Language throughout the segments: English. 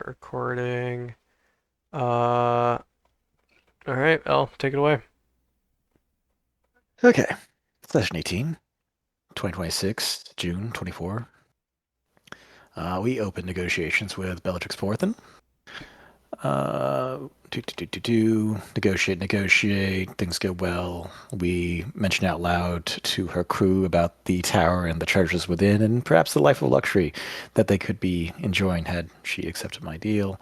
recording. All right, Elle, take it away. Okay. Session 18, 2026, June 24. We open negotiations with Bellatrix Forthen. Negotiate. Things go well. We mention out loud to her crew about the tower and the treasures within, and perhaps the life of luxury that they could be enjoying had she accepted my deal.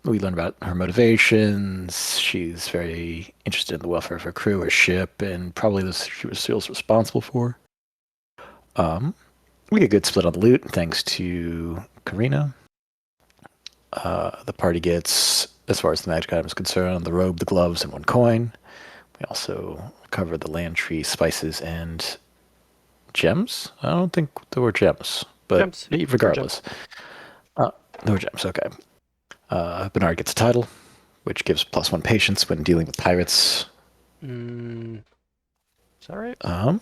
We learn about her motivations. She's very interested in the welfare of her crew, her ship, and probably this she was feels responsible for. We get a good split on the loot thanks to Karina. The party gets, as far as the magic item is concerned, the robe, the gloves, and one coin. We also cover the land tree, spices, and gems. I don't think there were gems, but Gems. regardless, there were gems. Okay. Bernard gets a title, which gives +1 patience when dealing with pirates. Is that right? Um,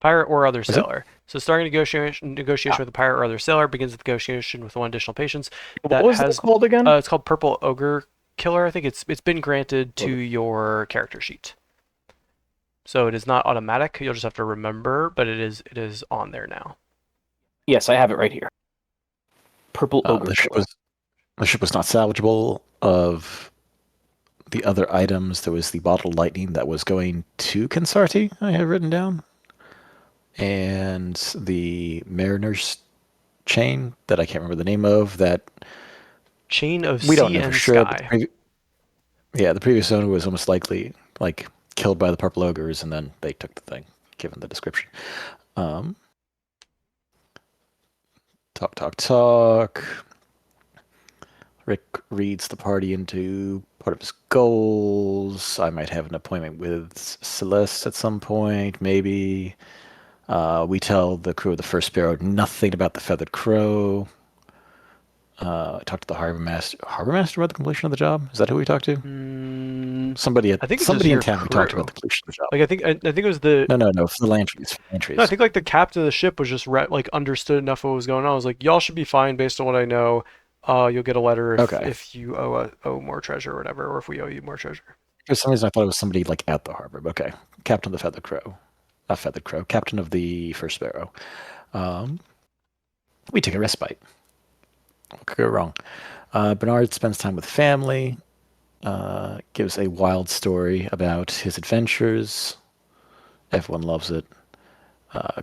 Pirate or other is it? sailor. So starting negotiation with a pirate or other sailor begins the negotiation with one additional patience. What was that called again? It's called Purple Ogre Killer. I think it's been granted to your character sheet. So it is not automatic. You'll just have to remember, but it is on there now. Yes, I have it right here. Purple Ogre The ship Killer. was not salvageable. Of the other items, there was the bottled lightning that was going to Consarti, I have written down. And the mariner's chain that I can't remember the name of, that Chain of we don't Sea know for and sure. But Sky. the previous owner was almost likely like killed by the purple ogres, and then they took the thing, given the description. Talk. Rick reads the party into part of his goals. I might have an appointment with Celeste at some point, maybe. We tell the crew of the First Sparrow nothing about the Feathered Crow. I talked to the harbor master. Harbor master about the completion of the job. Is that who we talked to? Somebody I think it's somebody just in your town we talked crew. about the completion of the job. Like I think it was the No. For the land trees. no, I think like the captain of the ship was just like understood enough what was going on. I was like, y'all should be fine based on what I know. You'll get a letter Okay. if you owe more treasure or whatever, or if we owe you more treasure. For some reason, I thought it was somebody like at the harbor. But okay, captain of the Feathered Crow, not Feathered Crow, captain of the First Sparrow. We take a respite. What could go wrong? Bernard spends time with family. Gives a wild story about his adventures. Everyone loves it.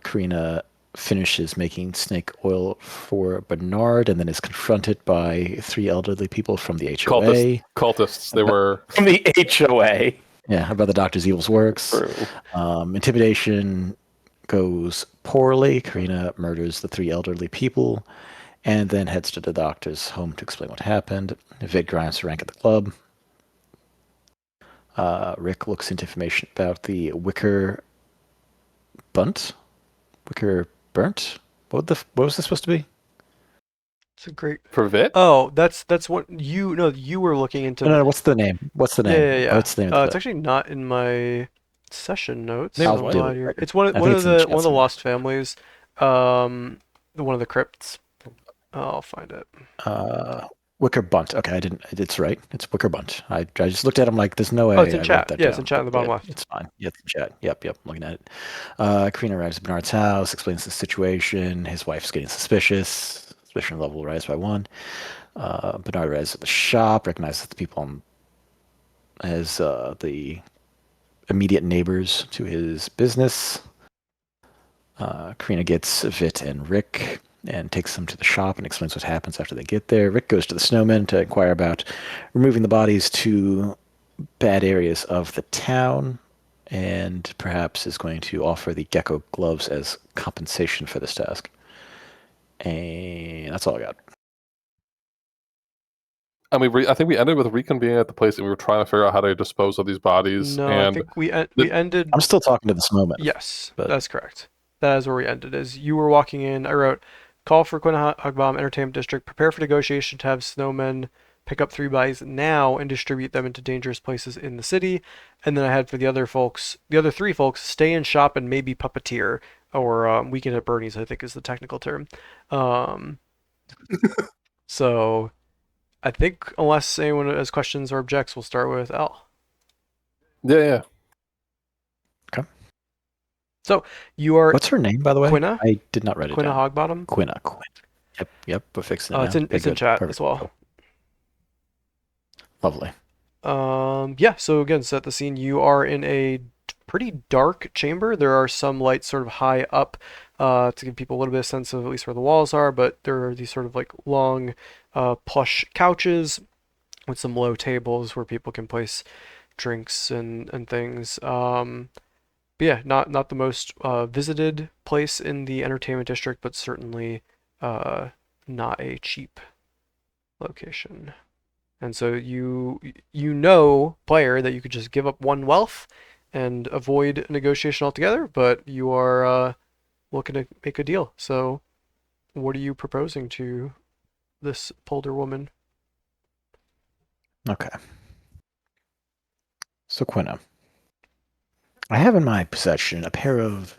Karina finishes making snake oil for Bernard and then is confronted by 3 elderly people from the HOA. Cultists. They were from the HOA. Yeah, about the doctor's evil works. Intimidation goes poorly. Karina murders the 3 elderly people and then heads to the doctor's home to explain what happened. Vid grinds to rank at the club. Rick looks into information about the Wicker Burnt. What was this supposed to be? It's a great. for Vit. Oh, that's what you were looking into. No. What's the name? Yeah. What's the name of It's actually not in my session notes. I'll I'm do glad it. you're. It's one I of think it's in the chat one of the somewhere. lost families. One of the crypts. I'll find it. Wicker Bunt. Okay, I didn't. It's right. It's Wicker Bunt. I just looked at him like there's no way. Oh, it's in I chat. wrote that Yeah, down. it's in chat in the bottom left. It's fine. Yeah, it's in chat. Yep. I'm looking at it. Karina arrives at Bernard's house, explains the situation. His wife's getting suspicious. Suspicion level rise by 1. Bernard arrives at the shop, recognizes the people as the immediate neighbors to his business. Karina gets Vit and Rick and takes them to the shop and explains what happens after they get there. Rick goes to the snowman to inquire about removing the bodies to bad areas of the town and perhaps is going to offer the gecko gloves as compensation for this task. And that's all I got. And I think we ended with reconvening at the place, and we were trying to figure out how to dispose of these bodies. No, and I think we ended. I'm still talking to the snowman. Yes, but that's correct. That is where we ended. As you were walking in, I wrote, "Call for Quinnahagbam Entertainment District. Prepare for negotiation to have snowmen pick up 3 bodies now and distribute them into dangerous places in the city." And then I had for the other 3 folks, stay in shop and maybe puppeteer or weekend at Bernie's, I think is the technical term. So I think unless anyone has questions or objects, we'll start with Al. Yeah. So you are What's her name, by the way? Quinna, I did not write it Quinna down. Hogbottom. Quinna. Yep. We're fixing it now. Okay, It's in good. chat as Perfect. well. Cool. Lovely. Yeah, so again, set the scene. You are in a pretty dark chamber. There are some lights sort of high up to give people a little bit of sense of at least where the walls are, but there are these sort of like long plush couches with some low tables where people can place drinks and things. But yeah, not the most visited place in the entertainment district, but certainly uh, not a cheap location. And so you know, player, that you could just give up one wealth and avoid negotiation altogether, but you are looking to make a deal. So what are you proposing to this Polder woman? Okay. So Quinna, I have in my possession a pair of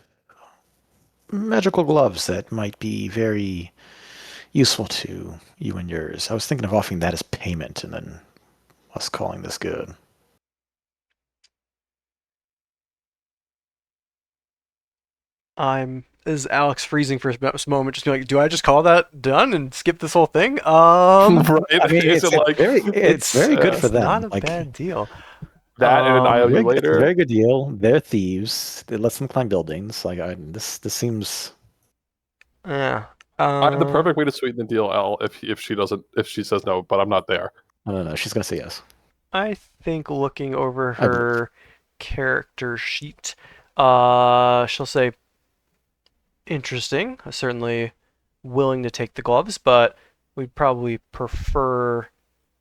magical gloves that might be very useful to you and yours. I was thinking of offering that as payment and then us calling this good. Is Alex freezing for a moment, just being like, do I just call that done and skip this whole thing? Right? I mean, Is it like it's very good for It's not them. a Like bad deal. that and an IOU it's a later? very good deal. They're thieves. They let them climb buildings. This seems. Yeah. I have the Uh, perfect way to sweeten the deal, L. If she doesn't, if she says no, but I'm not there. I don't know. She's gonna say yes. I think looking over I believe. her character sheet, she'll say, interesting. Certainly willing to take the gloves, but we'd probably prefer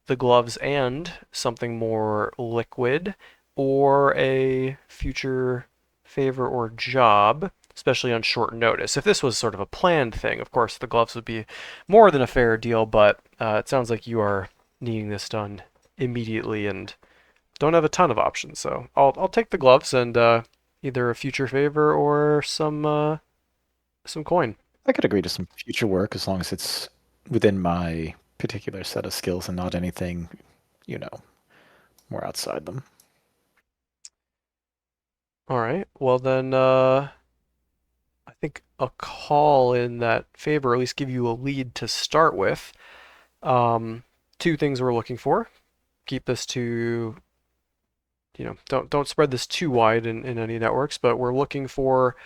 the gloves and something more liquid or a future favor or job, especially on short notice. If this was sort of a planned thing, of course, the gloves would be more than a fair deal, but it sounds like you are needing this done immediately and don't have a ton of options. So I'll take the gloves and either a future favor or some coin. I could agree to some future work as long as it's within my particular set of skills and not anything, you know, more outside them. All right. Well then, I think I'll call in that favor, or at least give you a lead to start with. Two things we're looking for. Keep this to, don't spread this too wide in any networks, but we're looking for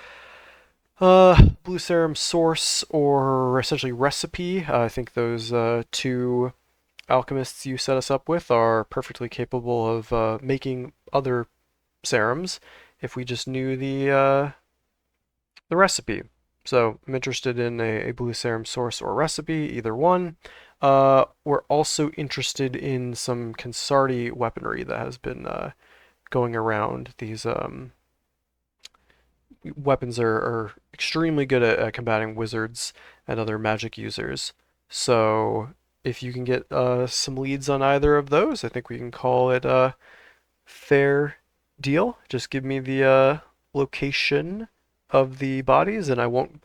blue serum source or essentially recipe. I think those two alchemists you set us up with are perfectly capable of making other serums if we just knew the recipe. So I'm interested in a blue serum source or recipe, either one. We're also interested in some Consardi weaponry that has been going around. These weapons are extremely good at combating wizards and other magic users. So if you can get some leads on either of those, I think we can call it a fair deal. Just give me the location of the bodies, and you won't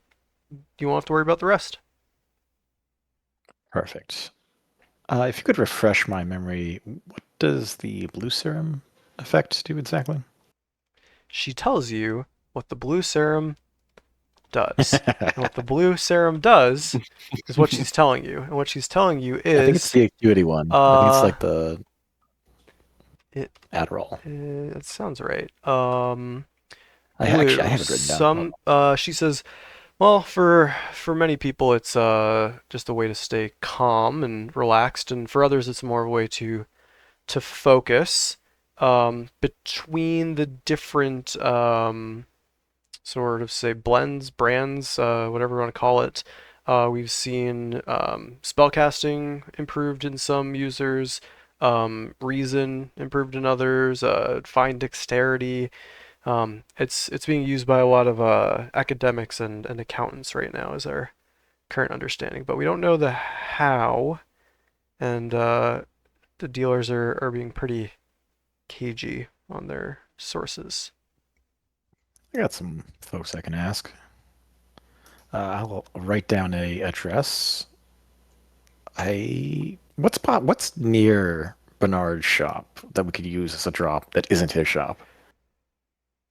have to worry about the rest. Perfect. If you could refresh my memory, what does the blue serum effect do exactly? She tells you what the blue serum does. And what the blue serum does is what she's telling you. And what she's telling you I think it's is the acuity one. I think it's uh like the it Adderall. it sounds right. I Blue. have it written down. Some she says, well, for many people it's just a way to stay calm and relaxed, and for others it's more of a way to focus between the different sort of say blends, brands, whatever you want to call it. We've seen spellcasting improved in some users, reason improved in others, fine dexterity. It's being used by a lot of academics and accountants right now, is our current understanding, but we don't know the how, and the dealers are being pretty cagey on their sources. I got some folks I can ask. I'll write down a address. What's near Bernard's shop that we could use as a drop that isn't his shop?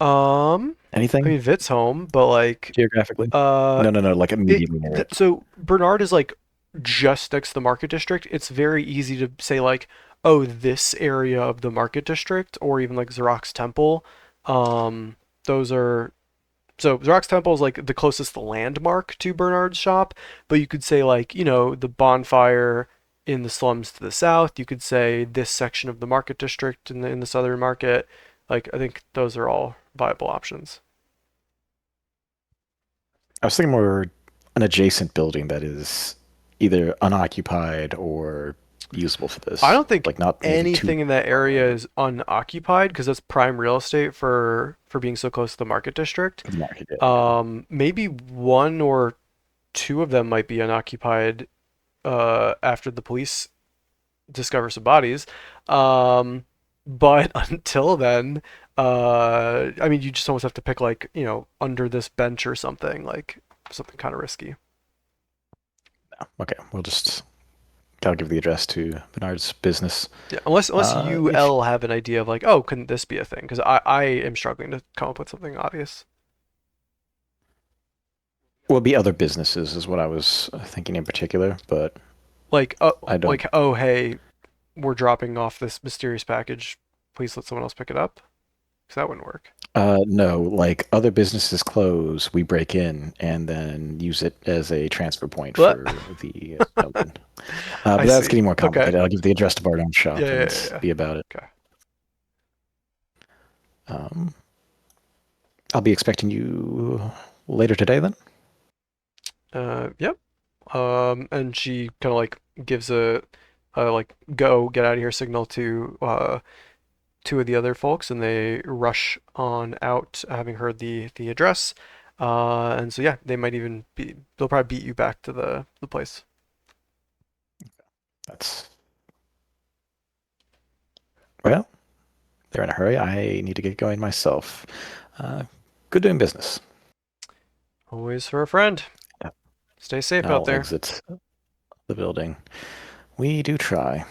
I Anything mean, Vit's home, but like, geographically? uh, No, like immediately near it. so Bernard is like just next to the market district. It's very easy to say like, oh, this area of the market district, or even like Xerox Temple. Um, those are so Xerox Temple is like the closest landmark to Bernard's shop, but you could say like, the bonfire in the slums to the south. You could say this section of the market district in the southern market. Like, I think those are all viable options. I was thinking more an adjacent building that is either unoccupied or usable for I this. don't think Like not maybe too anything in that far area away is unoccupied because that's prime real estate for being so close to the market district. for the market. Yeah. Maybe one or two of them might be unoccupied after the police discover some bodies. Um, but until then, I mean, you just almost have to pick like, under this bench or something, like something kind of risky. Okay, I'll give the address to Bernard's business. Yeah, unless you If L have an idea of like, oh, couldn't this be a thing? Because I am struggling to come up with something obvious. will be other businesses is what I was thinking in particular, but Like, I don't. oh, hey, we're dropping off this mysterious package. Please let someone else pick it up. Because that wouldn't work. No, like other businesses close, we break in and then use it as a transfer point What? for the snowden. I But that's see. getting more Okay. complicated. I'll give the address to Bardon's Yeah, shop yeah, and yeah, yeah. be about it. Okay. Um, I'll be expecting you later today then. Yep. And she kind of like gives a like go get out of here signal to two of the other folks, and they rush on out, having heard the address. And so yeah, they'll probably beat you back to the place. That's well, they're in a hurry. I need to get going myself. Uh, Good doing business. Always for a friend. Yeah. Stay safe out I'll there. exit the building. We do try.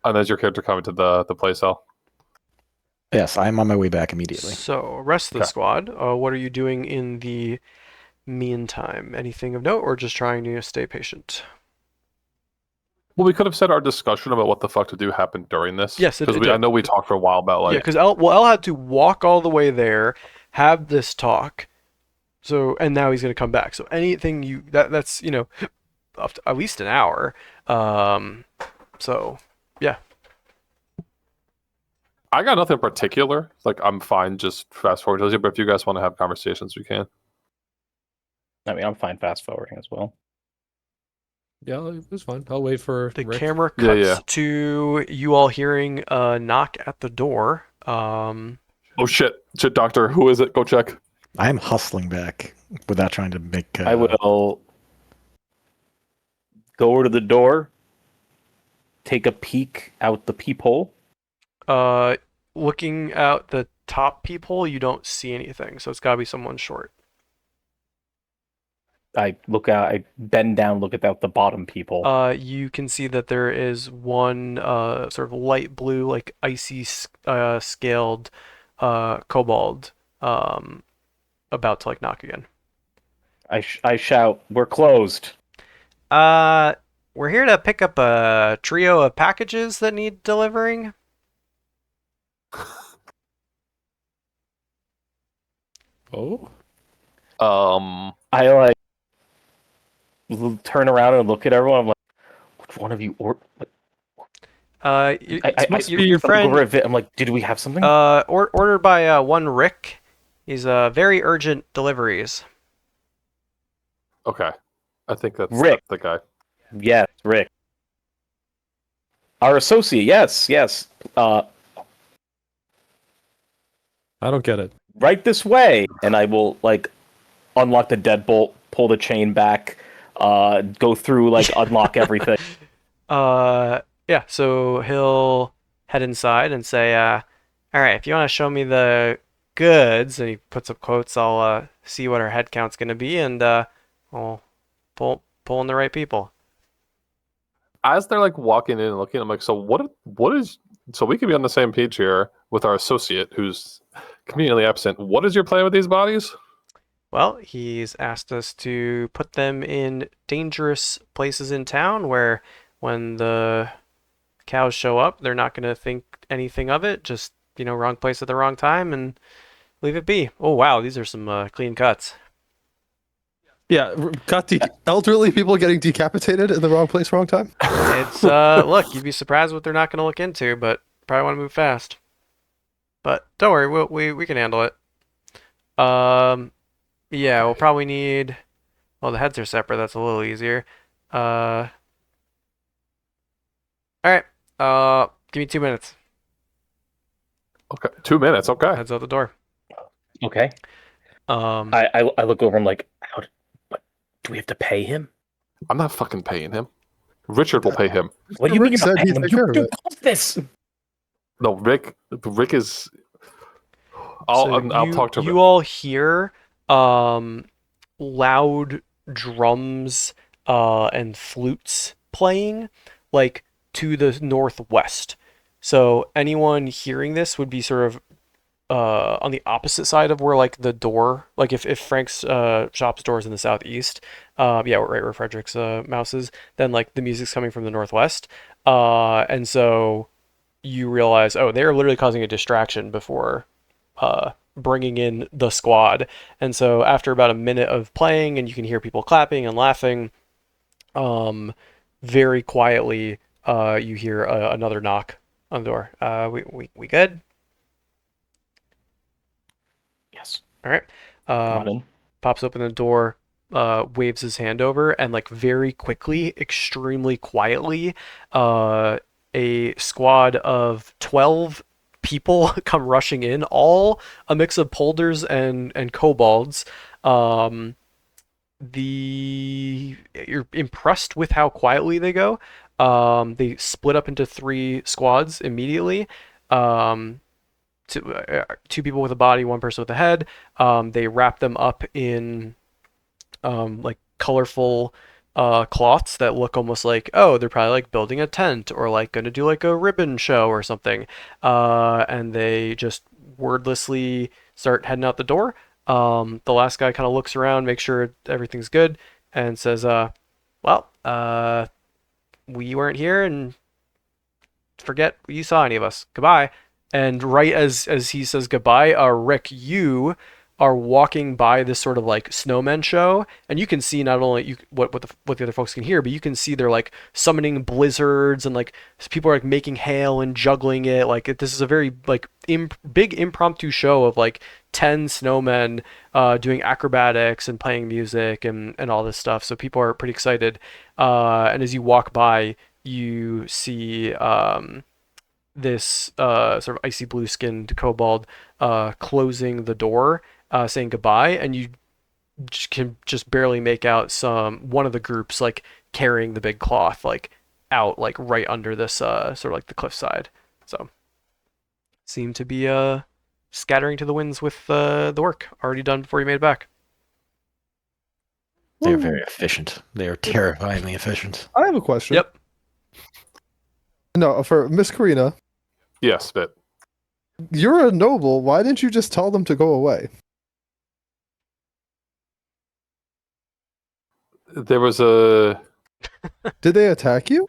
And as your character coming to the play cell. Yes, I'm on my way back immediately. So, rest of the Okay. squad, what are you doing in the meantime? Anything of note, or just trying to stay patient? Well, we could have said our discussion about what the fuck to do happened during this. Yes, it Because I did. know we talked for a while about Yeah, like because L had to walk all the way there, have this talk. So, and now he's gonna come back. So anything that's up to at least an hour. Um, so yeah. I got nothing in particular. Like I'm fine just fast forward to you, but if you guys want to have conversations, we can. I mean, I'm fine fast forwarding as well. Yeah, it was fine. I'll wait for The Rick. camera Yeah, cuts yeah. to you all hearing a knock at the door. Oh shit, doctor, who is it? Go check. I'm hustling back without trying to make. I will go over to the door, take a peek out the peephole. Looking out the top peephole, you don't see anything. So it's gotta be someone short. I look out. I bend down, look out the bottom peephole. You can see that there is one sort of light blue, like icy scaled kobold about to like knock again. I shout, "We're closed." We're here to pick up a trio of packages that need delivering. Oh, I like turn around and look at everyone. I'm like, "Which one of you?" Your friend. I'm like, "Did we have something?" Ordered by one Rick. He's very urgent deliveries. Okay. I think that's Rick. the guy. Yes, Rick. Our associate. Yes. I don't get it. Right this way. And I will like unlock the deadbolt, pull the chain back, go through unlock everything. Yeah. So he'll head inside and say, "All right, if you want to show me the goods," and he puts up quotes, "I'll see what our head count's gonna be, and we'll pulling the right people. As they're like walking in and looking, I'm like, so what is so we could be on the same page here with our associate who's conveniently absent. What is your plan with these bodies? Well, he's asked us to put them in dangerous places in town where when the cows show up, they're not going to think anything of it. Just, wrong place at the wrong time and leave it be. Oh, wow. These are some clean cuts. Yeah, elderly people getting decapitated in the wrong place, wrong time. It's, look, you'd be surprised what they're not going to look into, but probably want to move fast. But don't worry, we can handle it. Yeah, we'll probably need. Well, the heads are separate. That's a little easier. All right. Give me 2 minutes. Okay, 2 minutes. Okay. Heads out the door. Okay. Um, I look over. I'm like, what? Do we have to pay him? I'm not fucking paying him. Richard will pay him. What do you mean Rick you're not said paying he'd him? take You care of it. caused this. No, Rick is. so I'll talk to you Rick. all hear loud drums and flutes playing like to the northwest. So anyone hearing this would be sort of on the opposite side of where like the door, like if Frank's shop's door is in the southeast, yeah, right where Frederick's mouse is, then like the music's coming from the northwest, and so you realize, oh, they're literally causing a distraction before bringing in the squad, and so after about a minute of playing, and you can hear people clapping and laughing, very quietly, you hear another knock on the door. We good? Yes. All right. Come on in. Pops open the door, waves his hand over, and like very quickly, extremely quietly, a squad of 12 people come rushing in, all a mix of polders and kobolds. You're impressed with how quietly they go. They split up into 3 squads immediately. Two people with a body, one person with a head. They wrap them up in like colorful cloths that look almost like, oh, they're probably like building a tent or like going to do like a ribbon show or something. And they just wordlessly start heading out the door. The last guy kind of looks around, makes sure everything's good, and says, well, we weren't here and forget you saw any of us. Goodbye. And right as he says goodbye, Rick, you are walking by this sort of like snowman show, and you can see not only what the other folks can hear, but you can see they're like summoning blizzards and like people are like making hail and juggling it. Like this is a very like big impromptu show of like 10 snowmen doing acrobatics and playing music and all this stuff. So people are pretty excited. And as you walk by, you see this sort of icy blue skinned kobold closing the door, saying goodbye, and you can just barely make out one of the groups like carrying the big cloth like out like right under this sort of like the cliffside. So seem to be scattering to the winds with the work already done before you made it back. They're very efficient. They are terrifyingly efficient. I have a question. Yep. No, for Miss Karina, Yes, but you're a noble. Why didn't you just tell them to go away? there was a Did they attack you?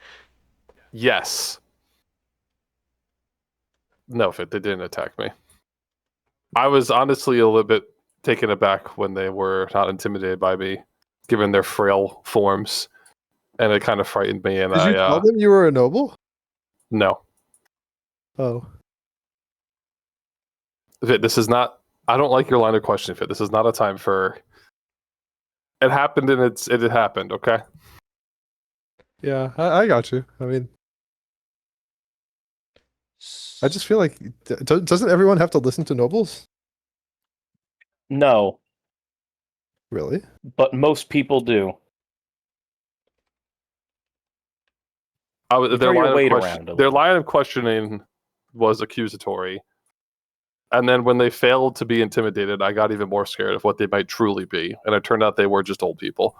yes. No, Fit, they didn't attack me. I was honestly a little bit taken aback when they were not intimidated by me, given their frail forms, and it kind of frightened me. And Did you tell them you were a noble? no, Oh. Fit, this is not. I don't like your line of question, Fit. This is not a time for. It happened, and it happened. Okay. Yeah, I got you. I mean, I just feel like, doesn't everyone have to listen to nobles? No, Really? but most people do. Their throw your line of weight question- around a their little. line of questioning was accusatory, and then when they failed to be intimidated, I got even more scared of what they might truly be, and it turned out they were just old people.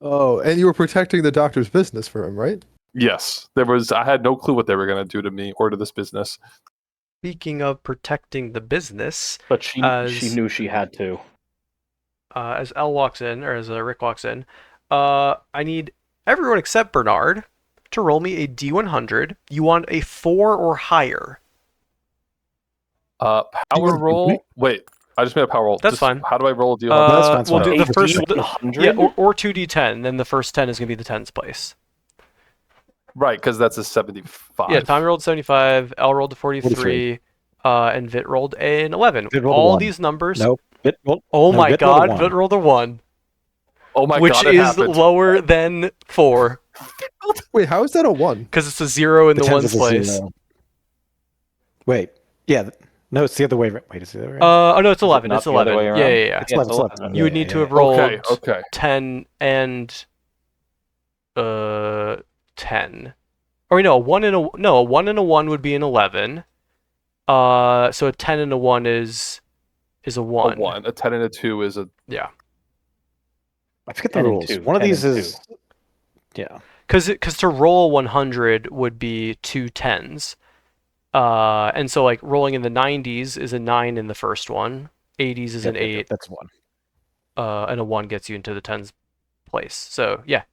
Oh, and you were protecting the doctor's business for him, right? Yes, I had no clue what they were going to do to me or to this business. Speaking of protecting the business, But she as knew she had to. as L walks in, or as Rick walks in, I need everyone except Bernard to roll me a D100. You want a 4 or higher. Power roll. Wait, I just made a power roll. That's fine. How do I roll a deal? That's fine, it's We'll fine. do the A first, D100? yeah, or 2d10. Then the first 10 is gonna be the tens place. Right, because that's a 75. Yeah, Tommy rolled 75, L rolled a 43, 43. And Vit rolled an 11. Vit rolled a All 1. these numbers. Nope. Oh no, my Vit rolled a god, 1. Vit rolled a 1, Oh my which god, it is happened. lower than 4 Wait, how is that a 1? because it's a 0 in the tens ones is a place. 0. Wait. Yeah. No, it's the other way. Wait, is it the other way? Oh no, it's 11. not It's the other 11. way Yeah, around? yeah, yeah. It's 11, it's 11. eleven. You would need to have yeah. rolled Okay. 10 and 10. Or no, a 1 and a 1 and a 1 would be an 11. So a 10 and a 1 is a 1. A 1. A 10 and a 2 is a. Yeah. I forget the 10 and rules. 2, One of 10 these and is. Yeah. Because to roll 100 would be 2 tens. And so like rolling in the 90s is a 9 in the first one. 80s is an 8. That's 1. And a 1 gets you into the tens place. So yeah,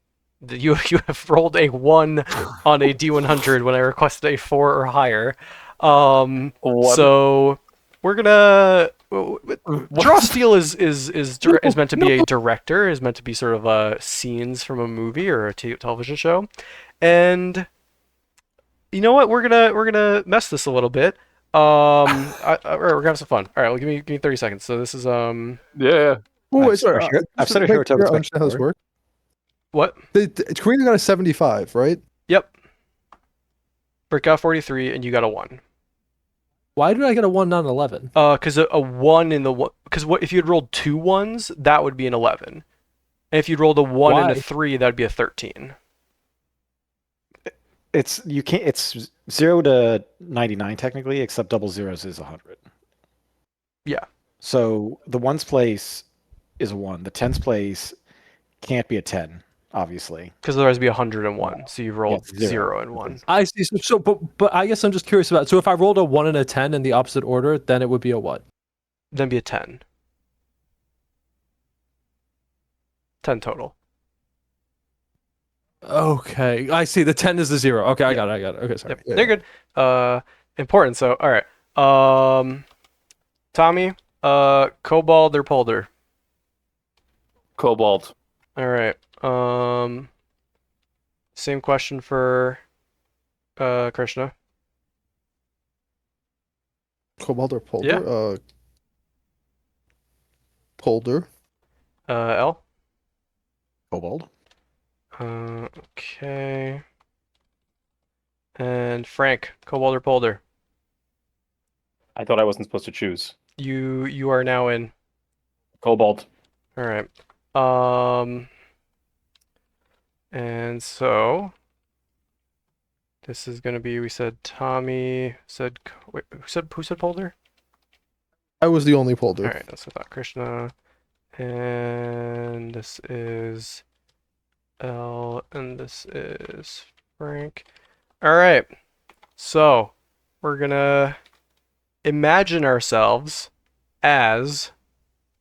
you have rolled a 1 on a D100 when I requested a 4 or higher. One. So we're gonna Draw Steel is meant to be a director, is meant to be sort of scenes from a movie or a television show, and you know what? We're gonna mess this a little bit. All right, we're gonna have some fun. All right, well, give me 30 seconds. So this is Yeah. Oh, wait, I've sorry. said it make here to sure I respect understand how this for. works. what? Karina got a 75, right? Yep. Rick got 43, and you got a 1. Why did I get a 1, not an 11? Because a 1 in the one. Because what if you had rolled 2 1s, that would be an 11. And if you'd rolled a 1 and a Why? 3, that would be a 13. It's you can't. It's 0 to 99 technically, except double zeros is 100. Yeah. So the ones place is a 1. The tens place can't be a 10, obviously. Because otherwise it'd be 101. So you rolled Yeah, 0 and 1. I see. But I guess I'm just curious about. So if I rolled a 1 and a 10 in the opposite order, then it would be a what? Then it'd be a 10. 10 total. Okay, I see. The 10 is the 0. Okay, I got it. Okay, sorry. Yep. They're good. Important. So, all right. Tommy, Cobalt or Polder? Cobalt. All right. Same question for Krishna. Cobalt or Polder? Yeah. Polder. L. Kobold. Okay. And Frank, Cobalt or Polder? I thought I wasn't supposed to choose. You are now in. Cobalt. All right. And so this is gonna be. We said Tommy said. Wait, who said Polder? I was the only Polder. All right, that's what I thought. Krishna, and this is L, and this is Frank. All right. So we're gonna imagine ourselves as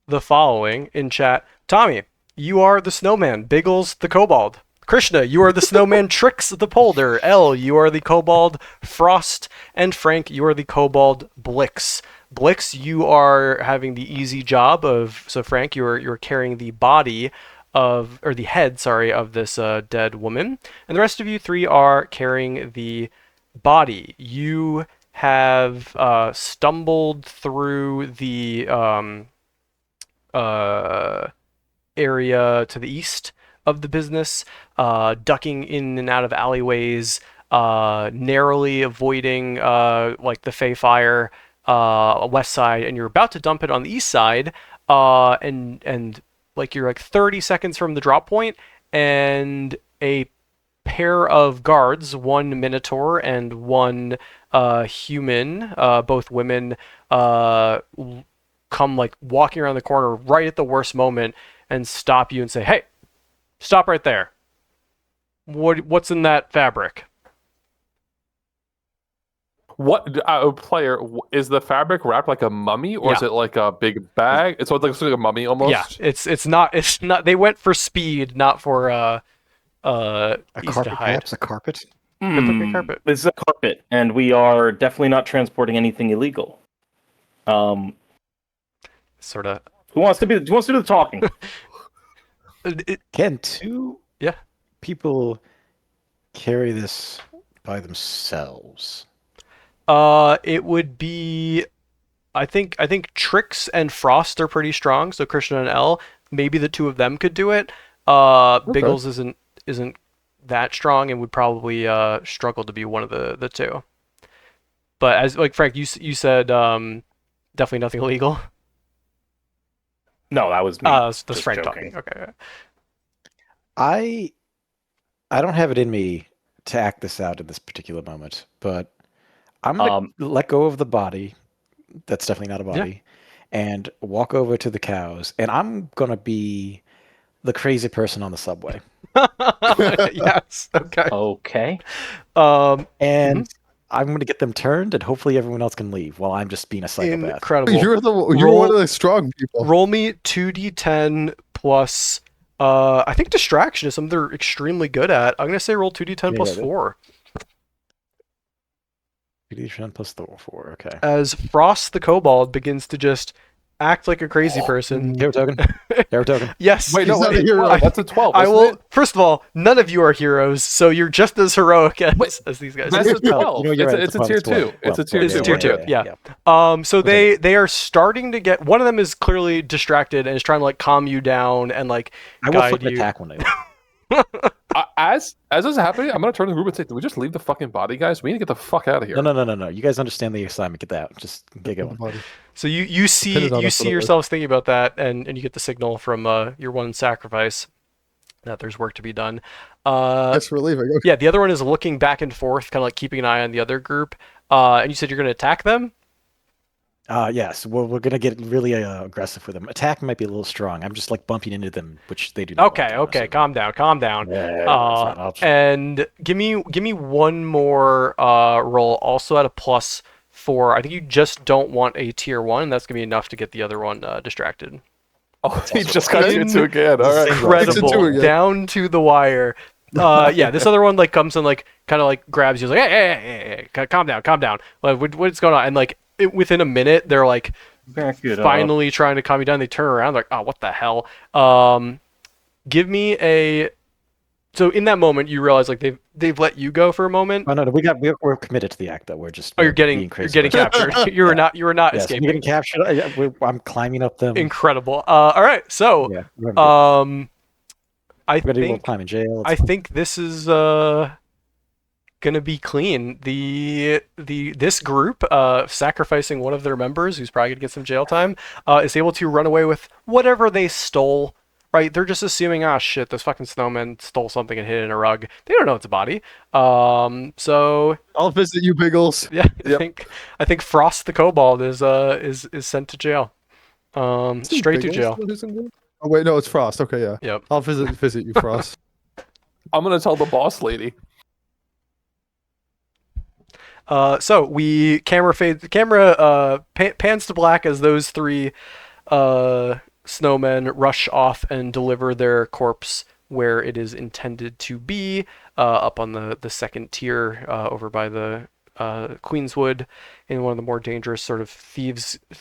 the following in chat. Tommy, you are the snowman. Biggles, the kobold. Krishna, you are the snowman. Trix, the polder. L, you are the kobold. Frost, and Frank, you are the kobold. Blix. Blix, you are having the easy job of. So Frank, you're carrying the body of, or the head, sorry, of this dead woman, and the rest of you three are carrying the body. You have stumbled through the area to the east of the business, ducking in and out of alleyways, narrowly avoiding like the Fey Fire west side, and you're about to dump it on the east side, and like you're like 30 seconds from the drop point, and a pair of guards, one minotaur and one human, both women, come like walking around the corner right at the worst moment and stop you and say, "Hey, Stop right there. What's in that fabric? What player is the fabric wrapped like a mummy, or is Yeah. it like a big bag? It's like a mummy almost. Yeah, it's not. They went for speed, not for A easy to carpet, hide. perhaps? A carpet? Could look like carpet. This is a carpet, and we are definitely not transporting anything illegal. Sort of. Who wants to do the talking? Can two Yeah. people carry this by themselves? It would be. I think Trix and Frost are pretty strong, so Krishna and L. Maybe the two of them could do it. Biggles isn't that strong and would probably struggle to be one of the two. But as like Frank, you said definitely nothing illegal. No, that was me. That's just Frank joking. talking. Okay. I don't have it in me to act this out in this particular moment, but I'm gonna let go of the body. That's definitely not a body, and walk over to the cows, and I'm gonna be the crazy person on the subway. Yes. Okay. Okay. And Mhm. I'm gonna get them turned, and hopefully everyone else can leave while I'm just being a psychopath. Incredible. You're Roll- one of the strong people. Roll me 2d10 plus. I think distraction is something they're extremely good at. I'm gonna say roll 2d10 plus Yeah. 4. 2d10 plus 4. Okay. As Frost the Kobold begins to just act like a crazy person. Hero token. Hero token. Yes. Wait, no, He's not a wait, hero. that's a 12. I isn't will. it? First of all, none of you are heroes, so you're just as heroic as these guys. That's a No, 12. you know, you're right, It's a tier 2. It's a tier 2. It's tier two. right? Yeah. So Okay. they are starting to get. One of them is clearly distracted and is trying to like calm you down and like I will guide flip an you. attack when they As this is happening, I'm gonna turn to the group and say, "Did we just leave the fucking body, guys? We need to get the fuck out of here." No. You guys understand the assignment. Get that. Just get going. So you Pin see it on you us a see little bit. yourselves thinking about that, and you get the signal from your one sacrifice that there's work to be done. That's relieving. Okay. Yeah, the other one is looking back and forth, kind of like keeping an eye on the other group. And you said you're going to attack them. Yes, we're gonna get really aggressive with them. Attack might be a little strong. I'm just like bumping into them, which they do not. Okay, want to, okay, calm down. Yeah, And give me one more roll, also at a +4. I think you just don't want a tier 1, and that's gonna be enough to get the other one distracted. Oh, he just got tier 2 again. All right. Incredible, again. down to the wire. Yeah, this other one like comes and like kind of like grabs you, like hey, calm down. Like what's going on? And like within a minute, they're like Back it up. finally trying to calm you down. They turn around, like, oh, what the hell? Give me a. So in that moment, you realize like they've let you go for a moment. Oh, no, we're committed to the act though. We're just. Oh, you're being getting crazy. captured. You were not Yes, escaping. we're getting captured. I'm climbing up them. Incredible. All right, so Yeah, we're gonna I do a little think time in jail. I think this is gonna be clean. This group, sacrificing one of their members, who's probably gonna get some jail time, is able to run away with whatever they stole. Right? They're just assuming, ah, shit, this fucking snowman stole something and hid it in a rug. They don't know it's a body. So I'll visit you, Biggles. yeah, I think Frost the Kobold is sent to jail. Straight to jail. Oh wait, no, it's Frost. Okay, yeah. Yep. I'll visit you, Frost. I'm gonna tell the boss lady. So we pans to black as those three snowmen rush off and deliver their corpse where it is intended to be, up on the second tier, over by the Queenswood, in one of the more dangerous sort of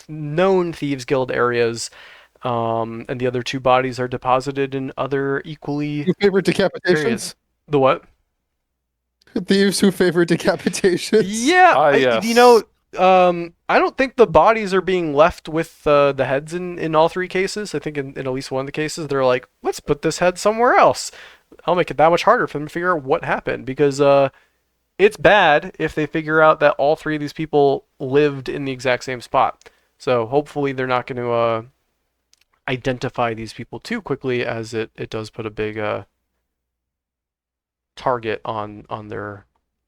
known thieves guild areas. And the other two bodies are deposited in other equally Your favorite decapitations? areas. The what? Thieves who favor decapitations. Yeah, Yes. I don't think the bodies are being left with the heads in all three cases. I think in at least one of the cases, they're like, let's put this head somewhere else. I'll make it that much harder for them to figure out what happened, because it's bad if they figure out that all three of these people lived in the exact same spot. So hopefully they're not going to identify these people too quickly, as it does put a big target on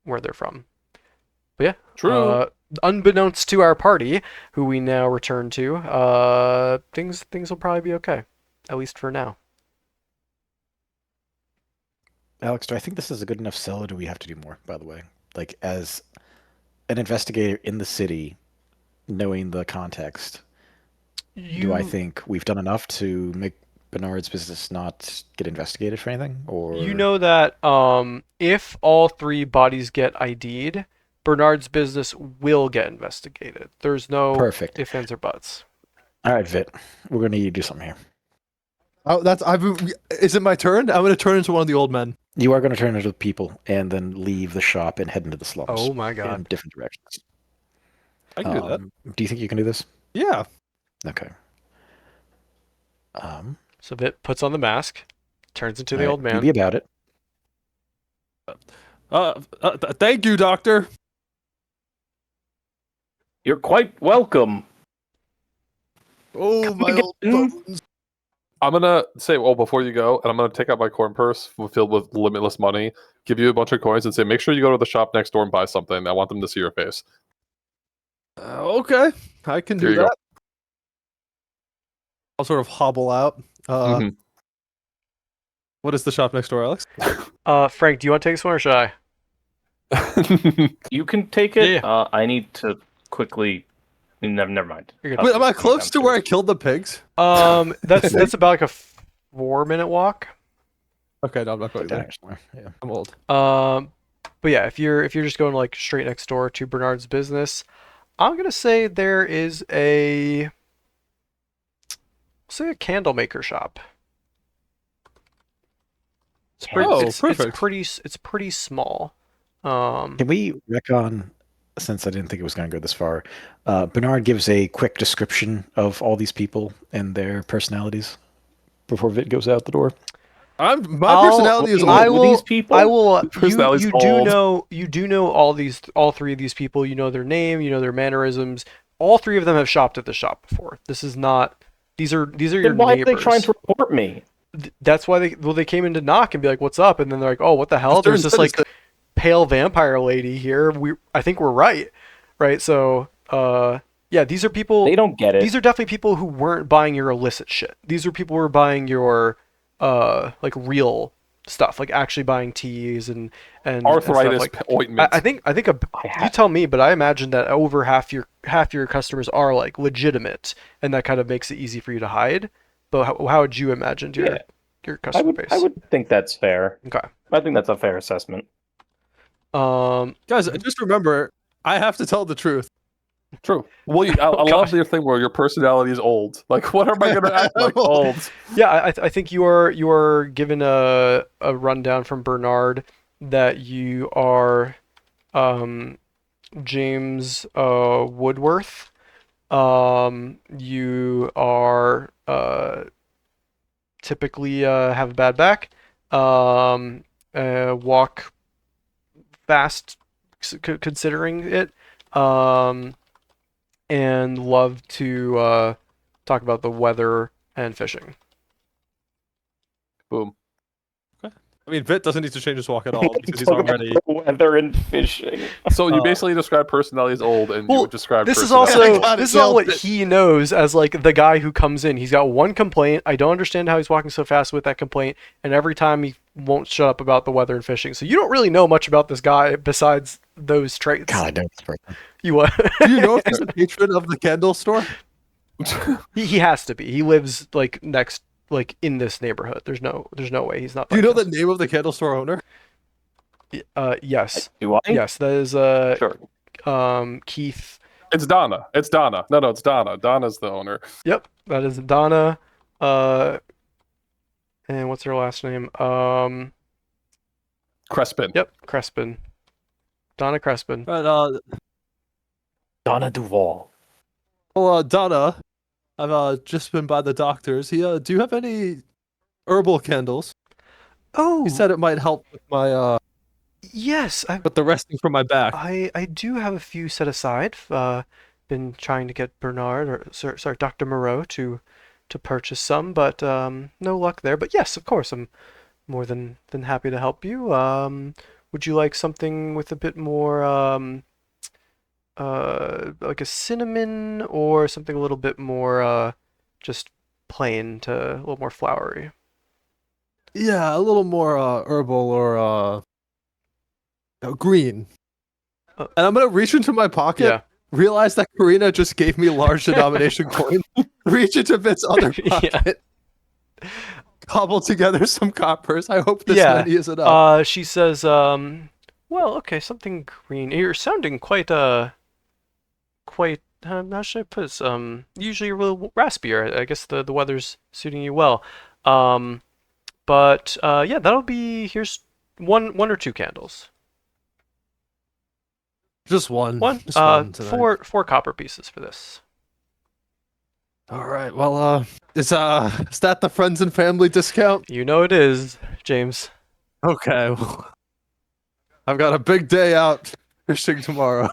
where they're from. But yeah, True. unbeknownst to our party, who we now return to, things will probably be okay, at least for now. Alex, do I think this is a good enough sell, or do we have to do more? By the way, like as an investigator in the city, knowing the context, do I You think we've done enough to make Bernard's business not get investigated for anything? you Or know that if all three bodies get ID'd, Bernard's business will get investigated. There's no perfect. ifs, ands, or buts. All right, Vit, we're gonna need you to do something here. Oh, is it my turn? I'm going to turn into one of the old men. You are going to turn into people and then leave the shop and head into the slums. Oh my In god. different directions. I can do that. Do you think you can do this? Yeah. Okay. So Vit puts on the mask, turns into the all old right, man. be about it. Thank you, Doctor. You're quite welcome. Oh, my old again. bones. I'm gonna say, well, before you go, and I'm gonna take out my coin purse filled with limitless money, give you a bunch of coins, and say, make sure you go to the shop next door and buy something. I want them to see your face. Okay, I can Here do you go. that. I'll sort of hobble out. Mhm. What is the shop next door, Alex? Frank, do you want to take this one or should I? You can take it. Yeah. I need to quickly. Never mind. You're good. Wait, am I close to where I killed the pigs? That's about like a 4-minute walk. Okay, no, I'm not going Down there. here somewhere. Yeah. I'm old. But yeah, if you're just going like straight next door to Bernard's business, I'm gonna say there is say a candle maker shop. Perfect. It's pretty small. Can we recon, since I didn't think it was going to go this far, Bernard gives a quick description of all these people and their personalities before Vit goes out the door? My personality is old. I will. These people? I will. Personality's You do old. know. You do know all three of these people. You know their name. You know their mannerisms. All three of them have shopped at the shop before. This is not. These are your Then why neighbors. are they trying to report me? That's why they came in to knock and be like, "What's up?" And then they're like, "Oh, what the hell? There's this like pale vampire lady here. I think we're right." So, yeah, these are people. They don't get it. These are definitely people who weren't buying your illicit shit. These are people who were buying your like real stuff, like actually buying teas and Arthritis and stuff. ointment. I think you tell me, but I imagine that over half your customers are like legitimate, and that kind of makes it easy for you to hide. But how would you imagine your customer base? I would think that's fair. Okay. I think that's a fair assessment. Guys, just remember, I have to tell the truth. True. Well, I love your thing where your personality is old. Like, what am I going to act like old? Yeah, I think you are given a rundown from Bernard that you are James Woodworth. You are typically have a bad back. Walk fast, considering it. And love to talk about the weather and fishing. Boom. I mean, Vit doesn't need to change his walk at all because he's Talk about already. the weather and fishing. So you basically describe personality as old, and you would describe this is personality. also God, this is it all what nailed it. he knows as like the guy who comes in. He's got one complaint. I don't understand how he's walking so fast with that complaint, and every time he won't shut up about the weather and fishing. So you don't really know much about this guy besides those traits. God, I know this person. You what? Do you know if he's a patron of the candle store? he has to be. He lives like next, like in this neighborhood. There's no way he's not. Do you know buying the name of the candle store owner? this. Yes. Do I? Yes, that is Sure. Keith. It's Donna. It's Donna. No, it's Donna. Donna's the owner. Yep, that is Donna. And what's her last name? Crespin. Yep, Crespin. Donna Crespin. But, Donna Duvall. well, Donna, I've just been by the doctor's. Do you have any herbal candles? Oh, He said it might help with my yes. with the resting from my back. I do have a few set aside. Been trying to get Bernard or sorry, Dr. Moreau to purchase some, but no luck there. But yes, of course, I'm more than happy to help you. Would you like something with a bit more like a cinnamon or something a little bit more just plain to a little more flowery? Yeah, a little more herbal or green. Uh, And I'm gonna reach into my pocket, Yeah. realize that Karina just gave me large denomination coin. Reach into Vit's other Yeah. pocket, cobble together some coppers. I hope this Yeah. many is enough. She says, well, okay, something green. You're sounding quite, how should I put this? Usually you're a little raspier. I guess the weather's suiting you well. But yeah, that'll be, here's one or two candles. Just one. One, Just one tonight. four copper pieces for this. All right. Well, is that the friends and family discount? You know it is, James. Okay. Well, I've got a big day out fishing tomorrow.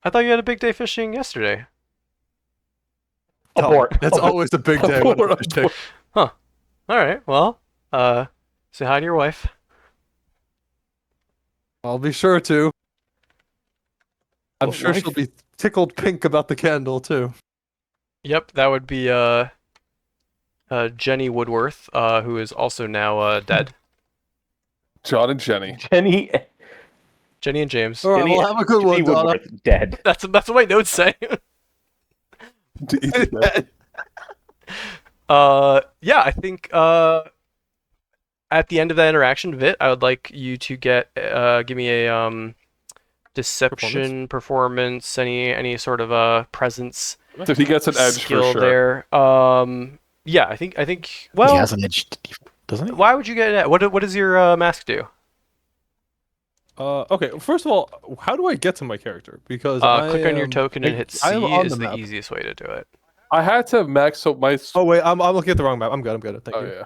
I thought you had a big day fishing yesterday. Abort. That's always a big day when I'm Abort, fishing. All right, well, say hi to your wife. I'll be sure to. I'm What sure wife? she'll be tickled pink about the candle too. Yep, that would be Jenny Woodworth, who is also now dead. John and Jenny. Jenny, Jenny and James. All right. Jenny- Well, have a good Jenny one, Donna. Woodworth, dead. That's what my notes say. Yeah, I think at the end of that interaction, Vit, I would like you to give me a deception performance, any sort of presence So he gets an edge for skill sure. there. Yeah, I think he well, has an edge, doesn't he? why would you get it? What does your mask do? Okay. First of all, how do I get to my character? Because Click on your token and hit C I am on is the the map. easiest way to do it. I had to max so my. Oh wait, I'm looking at the wrong map. I'm good. Thank Oh you. yeah.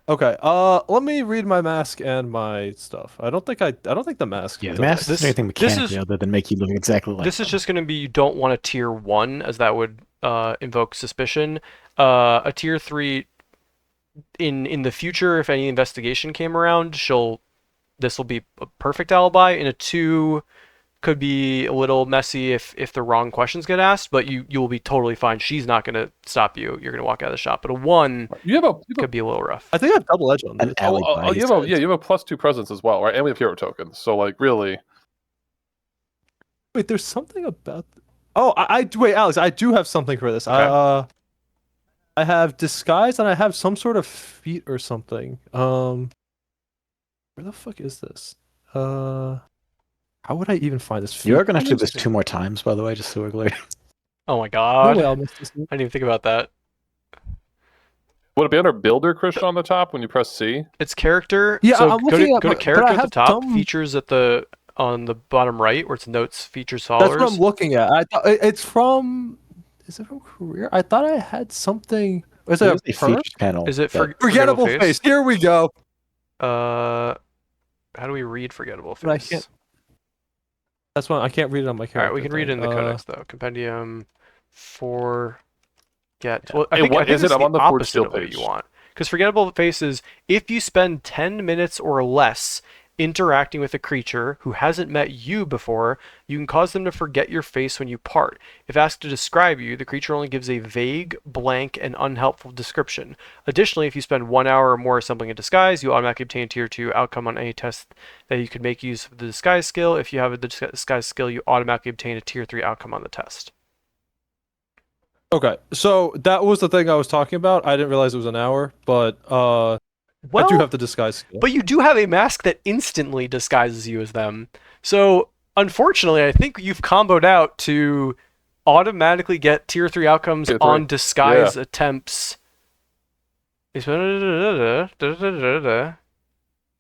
Okay. Let me read my mask and my stuff. I don't think the mask. Yeah, the does mask it. doesn't do anything this is- mechanically other than make you look exactly like This is them. just going to be you don't want a tier 1 as that would invoke suspicion. A tier 3 in the future if any investigation came around, this will be a perfect alibi. In a 2 could be a little messy if the wrong questions get asked, but you will be totally fine. She's not going to stop you. You're going to walk out of the shop. But a 1 You have a could be a little rough. I think I have double edge on An this. alibi. you have a you have a +2 presence as well, right? And we have hero tokens. So like really, Wait, there's something about. Oh, I wait, Alex. I do have something for this. Okay. I have disguise and I have some sort of feat or something. Where the fuck is this? How would I even find this feat? You're gonna have to do this 2 more times, by the way, just so we're clear. Oh my No god. way I I'll miss this. didn't even think about that. would it be under builder Christian on the top when you press C? It's character. Yeah, so I'm go looking to at go my- to but character I at the have top, some- features on the bottom right where it's notes, features, That's followers. what I'm looking at. I thought it's from. Is it from career? I thought I had something. Is it There's a a perk? features panel. Is it that- Forgettable face. Here we go. How do we read forgettable But I face? can't- That's one I can't read it on my character. All right, we can read it in the thing. codex though. Compendium for get. Yeah. Well, I Hey, think, what I think is it? it's I'm the on the Forge opposite Steel of what page. you want. Because forgettable face is if you spend 10 minutes or less interacting with a creature who hasn't met you before, you can cause them to forget your face when you part. If asked to describe you, the creature only gives a vague, blank, and unhelpful description. Additionally, if you spend 1 hour or more assembling a disguise, you automatically obtain a tier 2 outcome on any test that you could make use of the disguise skill. If you have the disguise skill, you automatically obtain a tier 3 outcome on the test. Okay, so that was the thing I was talking about. I didn't realize it was an hour, but I do have the disguise skill. But you do have a mask that instantly disguises you as them. So, unfortunately, I think you've comboed out to automatically get tier 3 outcomes Tier 3. on disguise attempts.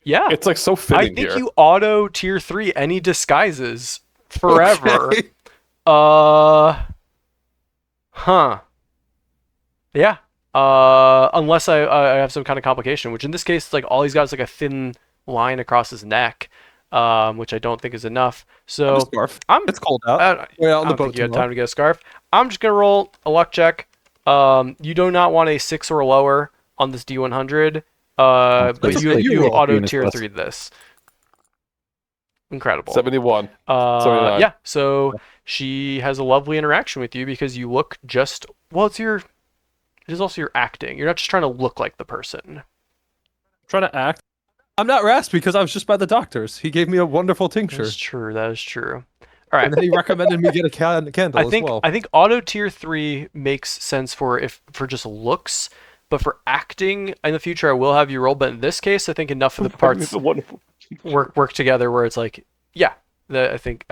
Yeah. It's like so I fitting think here. you auto tier 3 any disguises forever. Okay. Huh. Yeah. Unless I have some kind of complication, which in this case, like all he's got is like a thin line across his neck, which I don't think is enough. So Scarf. I'm. It's cold out. We're We're I on the don't boat think you had tomorrow. time to get a scarf. I'm just gonna roll a luck check. You do not want a 6 or lower on this D100. But please, you please, please, auto Venus tier plus. 3 this. Incredible. 71. 79. Yeah, so she has a lovely interaction with you because you look just well. It is also your acting. You're not just trying to look like the person. trying to act. I'm not raspy because I was just by the doctor's. He gave me a wonderful tincture, That's true. That is true. All right. and then he recommended me get a candle I as think well. I think auto tier 3 makes sense for just looks, but for acting in the future I will have you roll. But in this case, I think enough of the parts It's a wonderful. work together where it's like, yeah, I think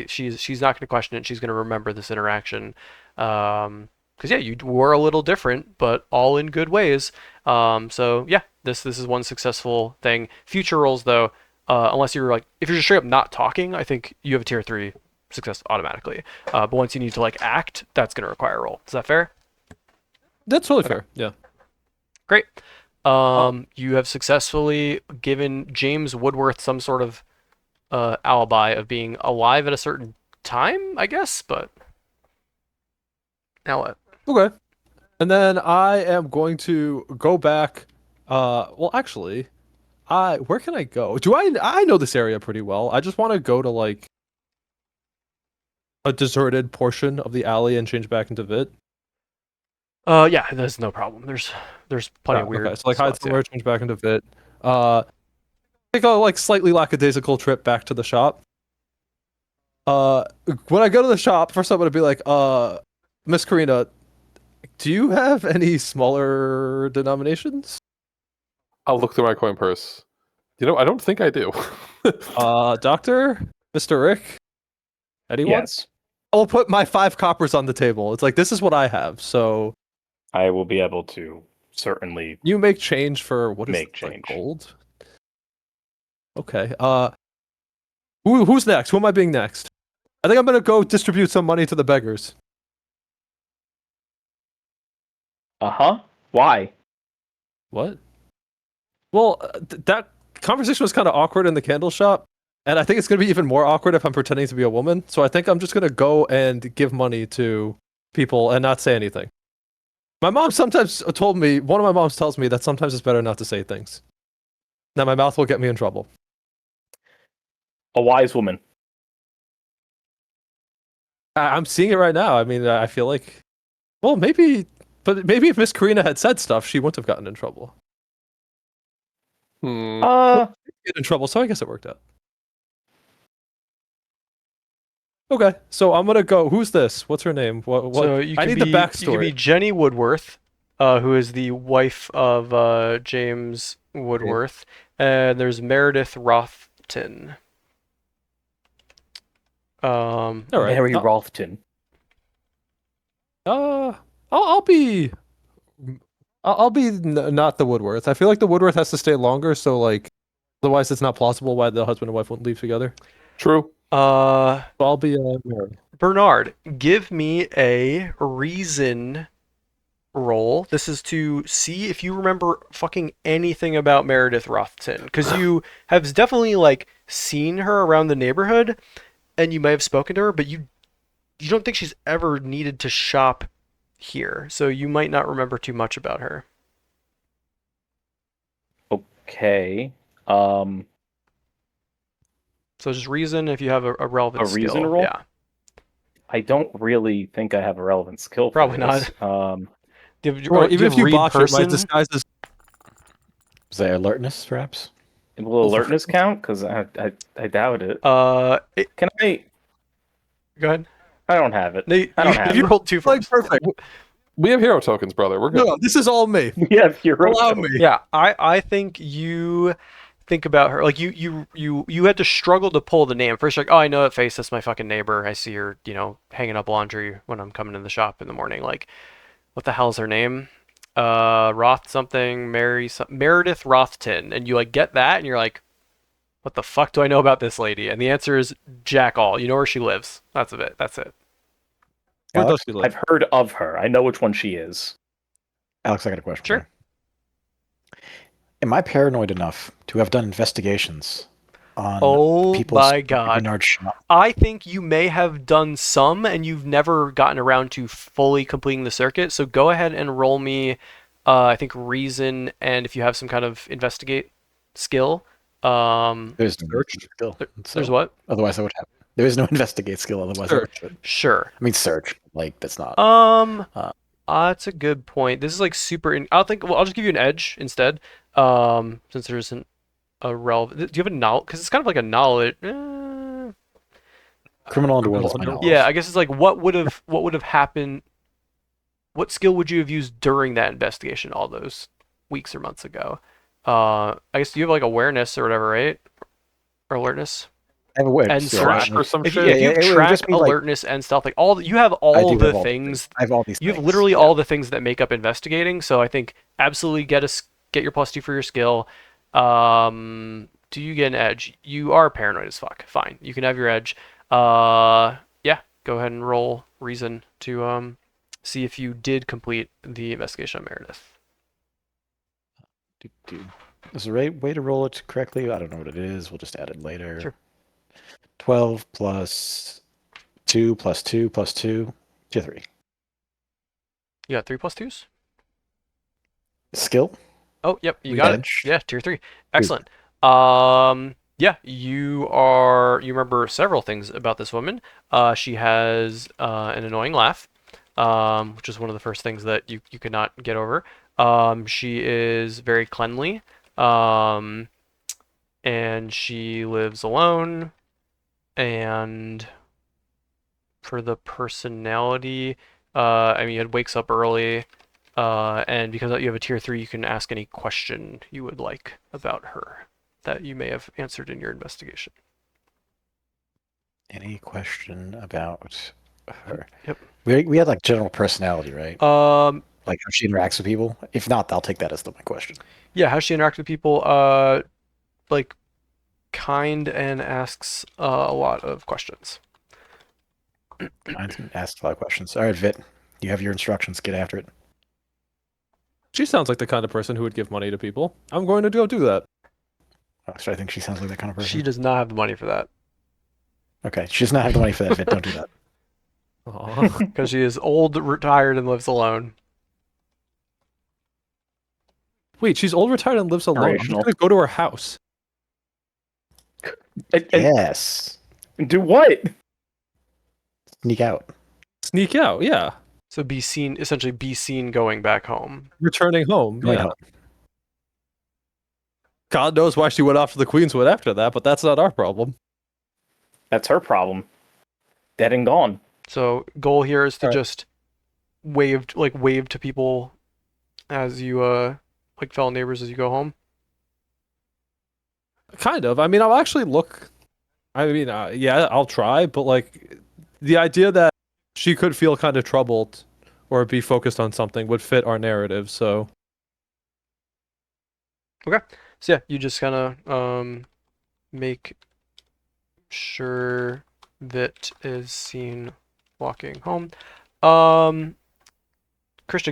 she's not going to question it. She's going to remember this interaction, because yeah, you were a little different, but all in good ways. So yeah, this is one successful thing. Future rolls though, unless you're like, if you're just straight up not talking, I think you have a tier 3 success automatically. But once you need to like act, that's going to require a roll. Is that fair? That's totally fair. Yeah. Great. You have successfully given James Woodworth some sort of alibi of being alive at a certain time, I guess, but now what? Okay. And then I am going to go back. Well, actually, where can I go? I know this area pretty well. I just want to go to like a deserted portion of the alley and change back into Vit. Yeah, there's no problem. There's plenty of weird Okay, so like hide spots, somewhere, change back into Vit. Take a like slightly lackadaisical trip back to the shop. When I go to the shop, first I'm gonna be like, Miss Karina, do you have any smaller denominations? I'll look through my coin purse. You know, I don't think I do. Doctor, Mr. Rick, anyone? Yes, I will put my 5 coppers on the table. It's like this is what I have. So I will be able to certainly. you make change for what is Make it, like change. gold? Okay. Who's next? Who am I being next? I think I'm gonna go distribute some money to the beggars. Why? What? Well, that conversation was kind of awkward in the candle shop, and I think it's gonna be even more awkward if I'm pretending to be a woman. So I think I'm just gonna go and give money to people and not say anything. My mom sometimes told me, one of my moms tells me that sometimes it's better not to say things. Now my mouth will get me in trouble. A wise woman. I'm seeing it right now. I mean, I feel like, well, maybe, but maybe if Miss Karina had said stuff, she wouldn't have gotten in trouble. Get in trouble, so I guess it worked out. Okay, so I'm gonna go. Who's this? What's her name? What? So you I can need be, the You can backstory. be Jenny Woodworth, who is the wife of James Woodworth, and there's Meredith Rothton. All right. Mary Rolfton. I'll be. I'll be not the Woodworth. I feel like the Woodworth has to stay longer, so like, otherwise it's not plausible why the husband and wife wouldn't leave together. True. So I'll be Mary. Bernard, give me a reason roll. This is to see if you remember fucking anything about Meredith Rothton, because you have definitely like seen her around the neighborhood, and you may have spoken to her, but you don't think she's ever needed to shop here, so you might not remember too much about her. Okay. So just reason if you have a relevant A skill. reason roll? Yeah. I don't really think I have a relevant skill for Probably this. Or even if you botch it, my disguise is. Is there alertness, perhaps? Will alertness count? Because I doubt it. Can I? Go ahead. I don't have it. I don't have you it. rolled 2 Like first. perfect. We have hero tokens, brother. We're good. No, this is all me. We have hero. Allow tokens. me. Yeah, I think you think about her like you had to struggle to pull the name. First you're like, oh, I know that face, that's my fucking neighbor. I see her, hanging up laundry when I'm coming in the shop in the morning. Like, what the hell's her name? Roth something, Meredith Rothton. And you like get that and you're like, what the fuck do I know about this lady? And the answer is jack all. You know where she lives. That's it. That's it. Where Alex? does she live? I've heard of her. I know which one she is. Alex, I got a question. Sure. for you. Am I paranoid enough to have done investigations on Oh people's my god. Bernard shop? I think you may have done some and you've never gotten around to fully completing the circuit. So go ahead and roll me, I think, reason, and if you have some kind of investigate skill. There's no Search. skill. There's what? Otherwise, I would have. There is no investigate skill. Otherwise, I would. Sure. I mean, search. Like that's not. That's a good point. This is like super. I'll just give you an edge instead. Since there isn't a relevant. Do you have a knowledge? Because it's kind of like a knowledge. Criminal underworld is my Underworld. knowledge. Yeah, I guess it's like what would have happened. What skill would you have used during that investigation all those weeks or months ago? I guess you have like awareness or whatever, right? Or alertness I have a wit. and Yeah, search. Track or some If you, shit. if you have it would track, just be like alertness, and stealth, like all you have I all do the have all things. I have all these. You have things. literally Yeah. all the things that make up investigating. So I think absolutely get your +2 for your skill. Do you get an edge? You are paranoid as fuck. Fine, you can have your edge. Yeah, go ahead and roll reason to see if you did complete the investigation on Meredith. Is the right way to roll it correctly? I don't know what it is. We'll just add it later. Sure. 12 plus 2 plus 2 plus 2. Tier 3. You got 3 +2s. Skill? Oh, yep, you got it. Edge. Yeah, tier 3. Excellent. Yeah, you remember several things about this woman. She has an annoying laugh, which is one of the first things that you could not get over. She is very cleanly, and she lives alone. And for the personality, I mean, it wakes up early. And because you have a tier 3, you can ask any question you would like about her that you may have answered in your investigation. Any question about her? Yep. We had like general personality, right? Like how she interacts with people. If not, I'll take that as my question. Yeah, how she interacts with people, like kind and asks a lot of questions. Mine asks a lot of questions. All right, Vit, you have your instructions. Get after it. She sounds like the kind of person who would give money to people. I'm going to go do that. Oh, so I think she sounds like that kind of person. She does not have the money for that Okay, she does not have the money for that, Vit. Don't do that. Aw. because she is old, retired, and lives alone. Wait, she's old, retired, and lives alone. I'm just Operational. gonna go to her house. And Yes. do what? Sneak out. Sneak out, yeah. So essentially be seen going back home. Returning home. Going Yeah. home. God knows why she went off to the Queenswood after that, but that's not our problem. That's her problem. Dead and gone. So goal here is to Alright. just wave to people as you like fellow neighbors as you go home. Kind of. I mean, I'll actually look. I mean, yeah, I'll try, but like the idea that she could feel kind of troubled or be focused on something would fit our narrative. So So yeah, you just kind of make sure Vit is seen walking home. Krista,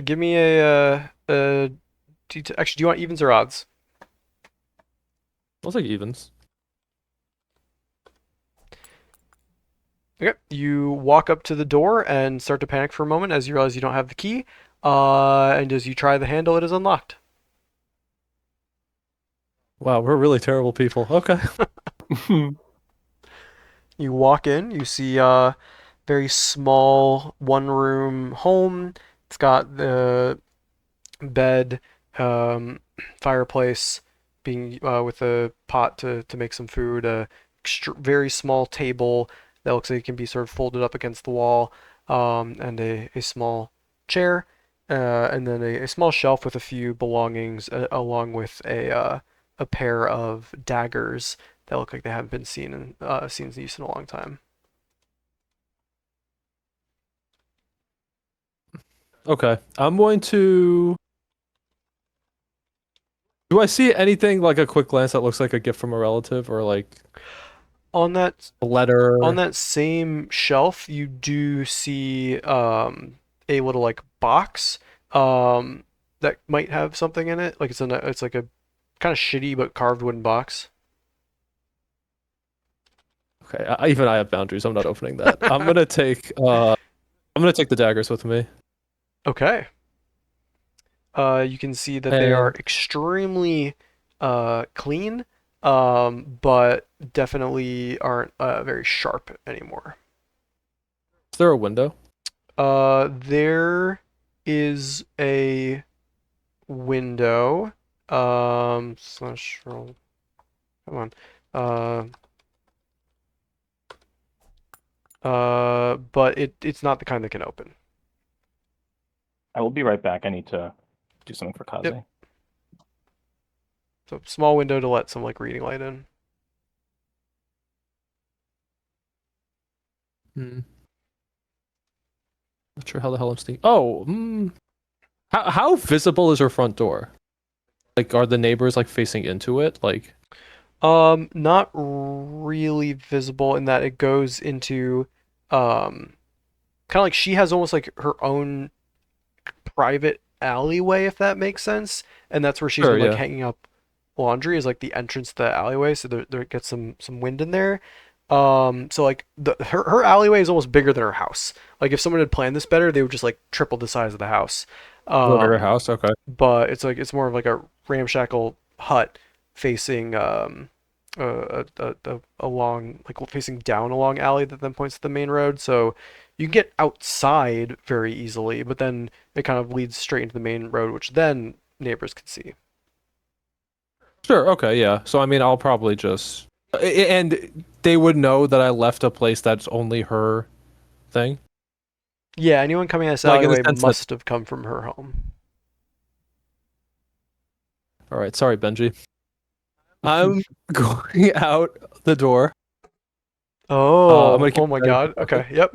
give me actually, do you want evens or odds? I'll take evens. Okay. You walk up to the door and start to panic for a moment as you realize you don't have the key. And as you try the handle, it is unlocked. Wow, we're really terrible people. Okay. You walk in, you see a very small one-room home. It's got the bed, fireplace, being with a pot to make some food, a very small table that looks like it can be sort of folded up against the wall, and a small chair, and then a small shelf with a few belongings, along with a pair of daggers that look like they haven't been seen in use in a long time. Okay. I'm going to. Do I see anything like a quick glance that looks like a gift from a relative or like On that a letter? on that same shelf, you do see a little like box that might have something in it. Like it's like a kind of shitty but carved wooden box. Okay, even I have boundaries. I'm not opening that. I'm gonna take the daggers with me. Okay. You can see that they are And extremely clean, but definitely aren't very sharp anymore. is there a window? There is a window. Slash roll. Come on. But it's not the kind that can open. I will be right back. I need to do something for Kaze. Yep. So small window to let some like reading light in. Not sure how the hell I'm sneaking. Oh, how visible is her front door? Like, are the neighbors like facing into it? Like, Not really visible in that it goes into, kind of like she has almost like her own private alleyway, if that makes sense. And that's where she's Sure, been like yeah. hanging up laundry is like the entrance to the alleyway, so there gets some wind in there. So like her alleyway is almost bigger than her house. Like if someone had planned this better, they would just like triple the size of the house. a bigger Um, house. Okay. but it's more of like a ramshackle hut facing a long like facing down a long alley that then points to the main road. So you can get outside very easily, but then it kind of leads straight into the main road, which then neighbors can see. Sure. Okay. Yeah. So I mean, I'll probably just and they would know that I left a place that's only her thing. Yeah, anyone coming in this Like in the alleyway sense that. must have come from her home. All right. Sorry, Benji. I'm going out the door. I'm Oh, gonna keep oh my going. God. Okay, yep.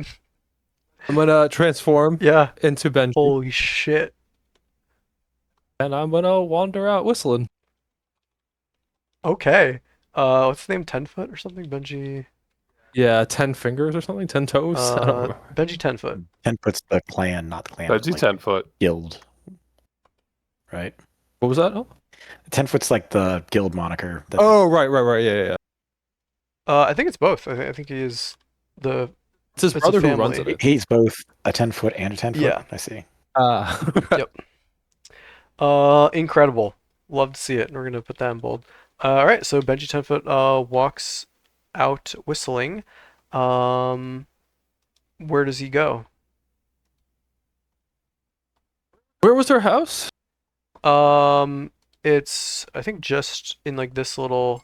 I'm gonna transform Yeah. into Benji, Holy shit. and I'm gonna wander out whistling. Okay. What's his name? 10 foot or something? Benji. Yeah, 10 fingers or something, 10 toes. I don't remember. Benji 10 foot. 10-foot's the clan, not the clan. Veggie like 10-foot. guild. Right? What was that? Oh, 10-foot's like the guild moniker. That oh right. Yeah. I think it's both. I think he is the. It's his It's a brother who runs family. it. he's both a 10-foot and a 10-foot. Yeah. I see. Yep. Incredible. Love to see it. We're gonna put that in bold. All right. So Benji 10 foot walks out whistling. Where does he go? Where was her house? It's I think just in like this little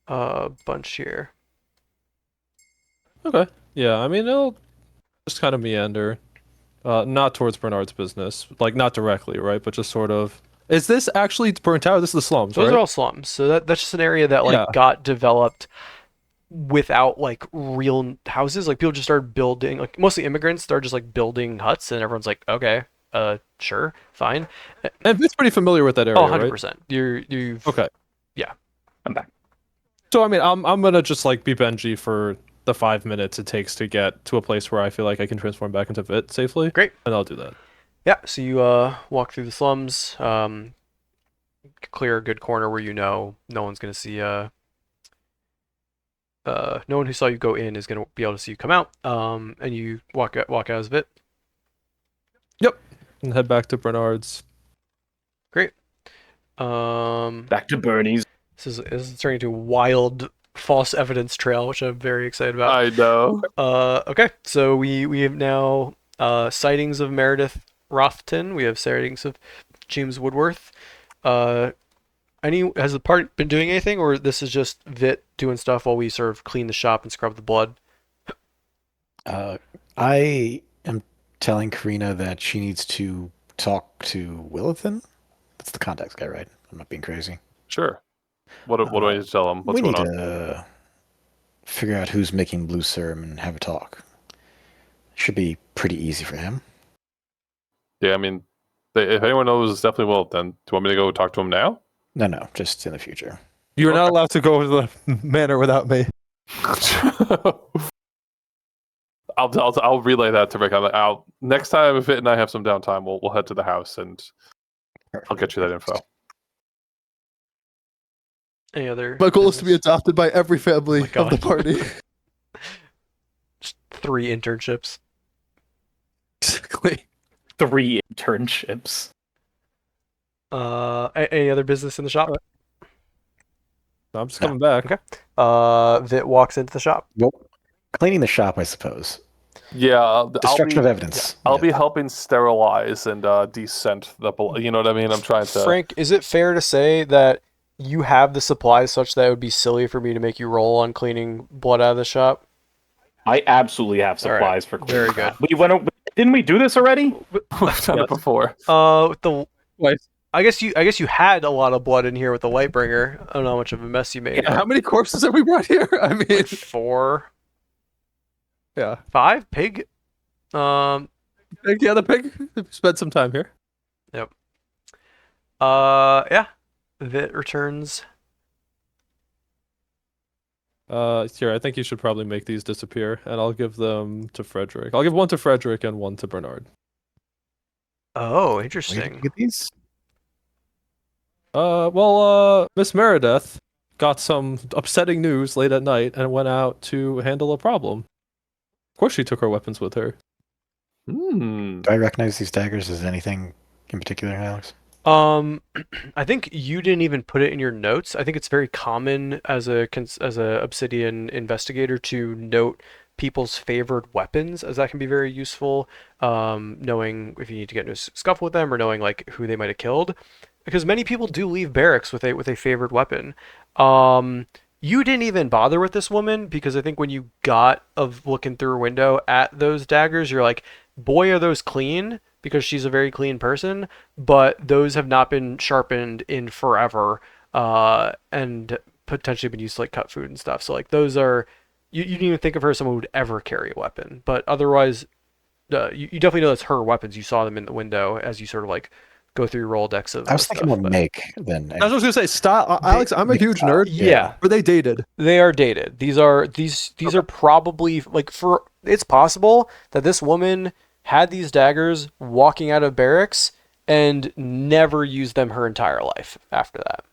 bunch here. Okay. Yeah, I mean it'll just kind of meander. Not towards Bernard's business. Like not directly, right? But just sort of. Is this actually burnt out? This is the slums, Those right? are all slums. So that's just an area that like Yeah. got developed without like real houses. Like people just started building, like mostly immigrants started just like building huts, and everyone's like, okay, sure, fine. And Vin's pretty familiar with that area, Oh, right? 100%. You've Okay. I'm back. So I mean I'm gonna just like be Benji for the 5 minutes it takes to get to a place where I feel like I can transform back into Vit safely. Great. And I'll do that. Yeah. So you walk through the slums, clear a good corner where you know no one's gonna see no one who saw you go in is gonna be able to see you come out. And you walk out of it. And head back to Bernard's. Great. Back to Bernie's. This is turning into a wild false evidence trail, which I'm very excited about. I know. Okay, so we have now sightings of Meredith Rothton. We have sightings of James Woodworth. Has the party been doing anything, or this is just Vit doing stuff while we sort of clean the shop and scrub the blood? I am telling Karina that she needs to talk to Willithan. That's the contacts guy, right? I'm not being crazy. Sure. What do I need to tell him? What's we going need on? to figure out who's making blue serum and have a talk. Should be pretty easy for him. Yeah, I mean, if anyone knows, it's definitely Will. Then do you want me to go talk to him now? No, just in the future. You're not allowed to go to the manor without me. I'll relay that to Rick. Next time if It and I have some downtime, we'll head to the house and I'll get you that info. Any other? My goal is to be business? adopted by every family my of the God. party. Just 3 internships. Exactly. 3 internships. Any other business in the shop? I'm just No. coming back. Okay. Vit walks into the shop. Well, cleaning the shop, I suppose. Yeah, Destruction of evidence. I'll Yeah. be helping sterilize and descent the. You know what I mean? I'm trying to. Frank, is it fair to say that you have the supplies such that it would be silly for me to make you roll on cleaning blood out of the shop? I absolutely have All right, supplies for cleaning. very good. Didn't we do this already? We've done it before. The Wait, I guess you had a lot of blood in here with the Lightbringer. I don't know how much of a mess you made. how many corpses have we brought here? I mean, Like 4, yeah. 5 pig. Yeah, the pig spent some time here. Yeah. Vit returns. Here, I think you should probably make these disappear, and I'll give them to Frederick. I'll give one to Frederick and one to Bernard. Oh, Where did interesting. you get these? Miss Meredith got some upsetting news late at night and went out to handle a problem. Of course, she took her weapons with her. Hmm. Do I recognize these daggers as anything in particular, Alex? I think you didn't even put it in your notes. I think it's very common as a Obsidian investigator to note people's favored weapons, as that can be very useful. Knowing if you need to get into a scuffle with them or knowing like who they might have killed, because many people do leave barracks with a favored weapon. You didn't even bother with this woman because I think when you got of looking through a window at those daggers, you're like, boy, are those clean, because she's a very clean person, but those have not been sharpened in forever, and potentially been used to like cut food and stuff. So like those are, you didn't even think of her as someone who would ever carry a weapon, but otherwise, you definitely know that's her weapons. You saw them in the window as you sort of like go through your Rolodex of I was stuff. thinking more but- make than. I was just gonna say, stop, Alex. I'm a huge nerd. Yeah, Were they dated? they are dated. These are probably like, for it's possible that this woman had these daggers walking out of barracks and never used them her entire life after that.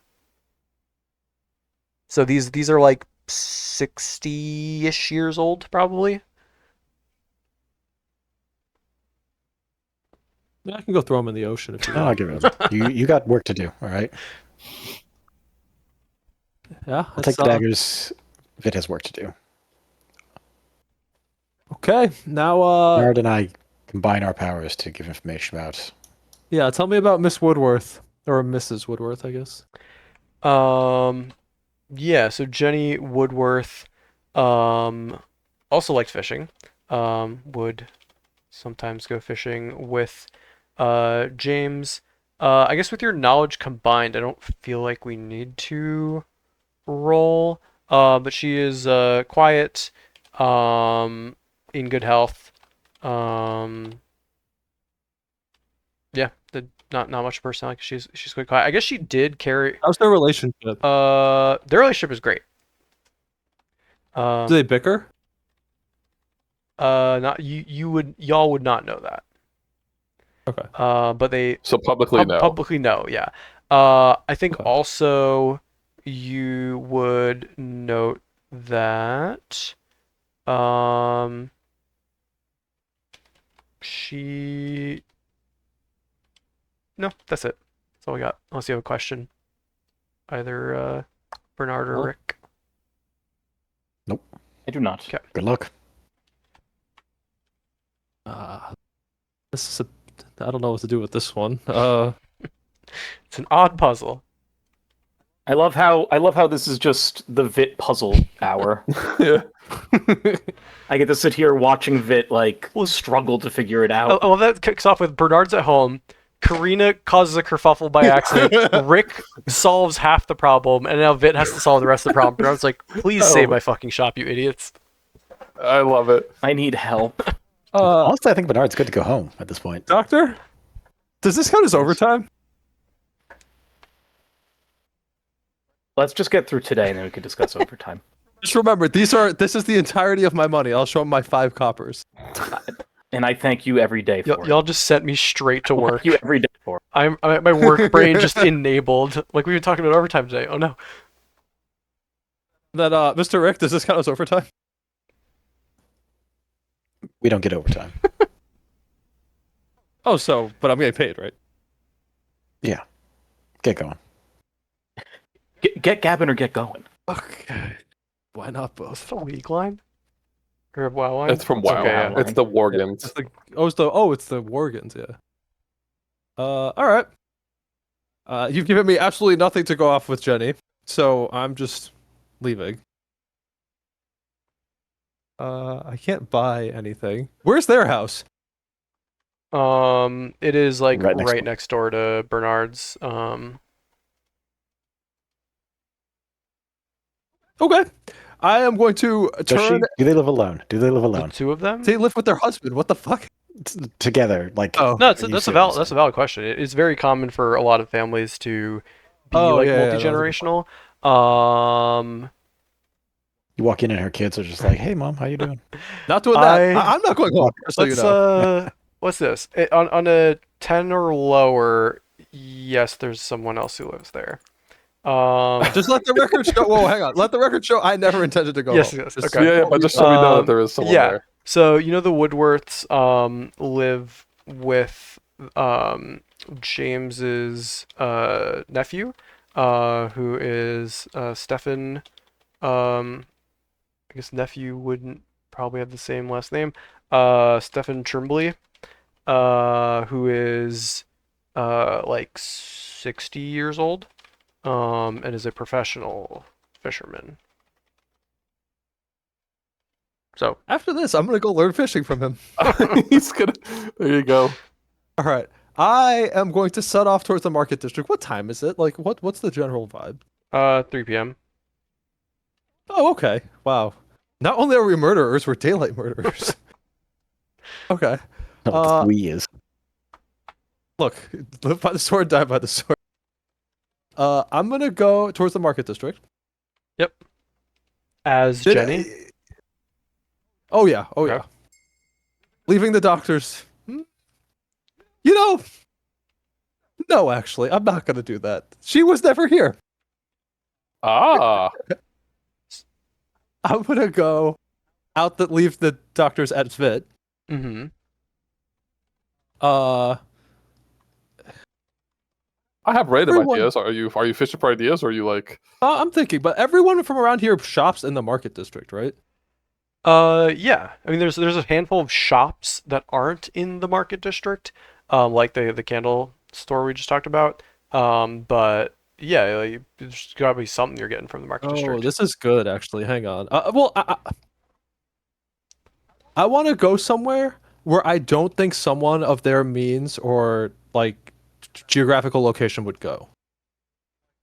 So these are like 60-ish years old probably. Yeah, I can go throw them in the ocean if you I'll want. give it. You got work to do. All right. Yeah, I'll take the daggers. Vit has work to do. Okay, now Bernard and I combine our powers to give information about. yeah, tell me about Miss Woodworth or Mrs. Woodworth, I guess. Yeah, so Jenny Woodworth also liked fishing. Would sometimes go fishing with James. I guess with your knowledge combined, I don't feel like we need to roll. But she is quiet, in good health. Yeah, not much personality. She's quite quiet. I guess she did carry. How's their relationship? Their relationship is great. Do they bicker? Not y'all would not know that. Okay. But they So publicly, no. publicly no, yeah. I think Okay. also you would note that she no, that's it. That's all we got. Unless you have a question. Either Bernard or Well, Rick. I do not. Okay. Good luck. This is I don't know what to do with this one. It's an odd puzzle. I love how this is just the Vit puzzle hour. Yeah. I get to sit here watching Vit like struggle to figure it out. Oh, well, that kicks off with Bernard's at home. Karina causes a kerfuffle by accident. Rick solves half the problem, and now Vit has to solve the rest of the problem. Bernard's like, please save my fucking shop, you idiots. I love it. I need help. Honestly, I think Bernard's good to go home at this point. Doctor, does this count as overtime? Let's just get through today, and then we can discuss overtime. Just remember, this is the entirety of my money. I'll show him my 5 coppers. And I thank you every day for it. Y'all just sent me straight to work. Thank you every day for it. I'm my work brain just enabled. Like we were talking about overtime today. Oh no. Then, Mr. Rick, does this count as overtime? We don't get overtime. Oh, but I'm getting paid, right? Get going. Get gabbing or get going. Okay. Why not both? That's a weak line. Or WoW line? It's from It's a WoW. Okay, yeah. WoW It's the It's Worgans. it's the Worgans, yeah. All right. You've given me absolutely nothing to go off with, Jenny, so I'm just leaving. I can't buy anything. Where's their house? It is like Right right next next door to Bernard's. Okay. I am going to Does turn. do they live alone? Do they live The alone? two of them? They live with their husband. What the fuck? Together, like. Oh. No, are you that's a serious? valid question. It's very common for a lot of families to be Oh, like yeah, that was a good multi-generational. Um, You walk in and her kids are just like, "Hey, mom, how you doing?" Not doing that. I'm not going home, just so you let's know. what's this? On a 10 or lower, yes, there's someone else who lives there. Just let the record show. Whoa, hang on. Let the record show. I never intended to go yes, home. yes, Just okay. Yeah, but just so we know that Um, there is someone yeah. there. So you know the Woodworths live with James's nephew, who is Stefan. I guess nephew wouldn't probably have the same last name. Stefan Trimbley, who is like 60 years old, and is a professional fisherman. So after this, I'm gonna go learn fishing from him. He's gonna. There you go. All right. I am going to set off towards the market district. What time is it? Like, what's the general vibe? 3 p.m. Oh, okay. Wow. Not only are we murderers, we're daylight murderers. Okay. No, Uh, the 3 is. Look, live by the sword, die by the sword. I'm gonna go towards the market district. As Did- Jenny. Oh yeah. Oh Okay. yeah. Leaving the doctors. You know. No, actually, I'm not gonna do that. She was never here. Ah, I'm gonna go out that leave the doctors at Svit. Mm-hmm. Uh, I have random Everyone- ideas. Are you fishing for ideas, or are you like? I'm thinking, but everyone from around here shops in the market district, right? Yeah. I mean, there's a handful of shops that aren't in the market district, like the candle store we just talked about. But yeah, like, there's gotta be something you're getting from the market Oh, district. this is good, actually. Hang on. Well, I want to go somewhere where I don't think someone of their means or like geographical location would go.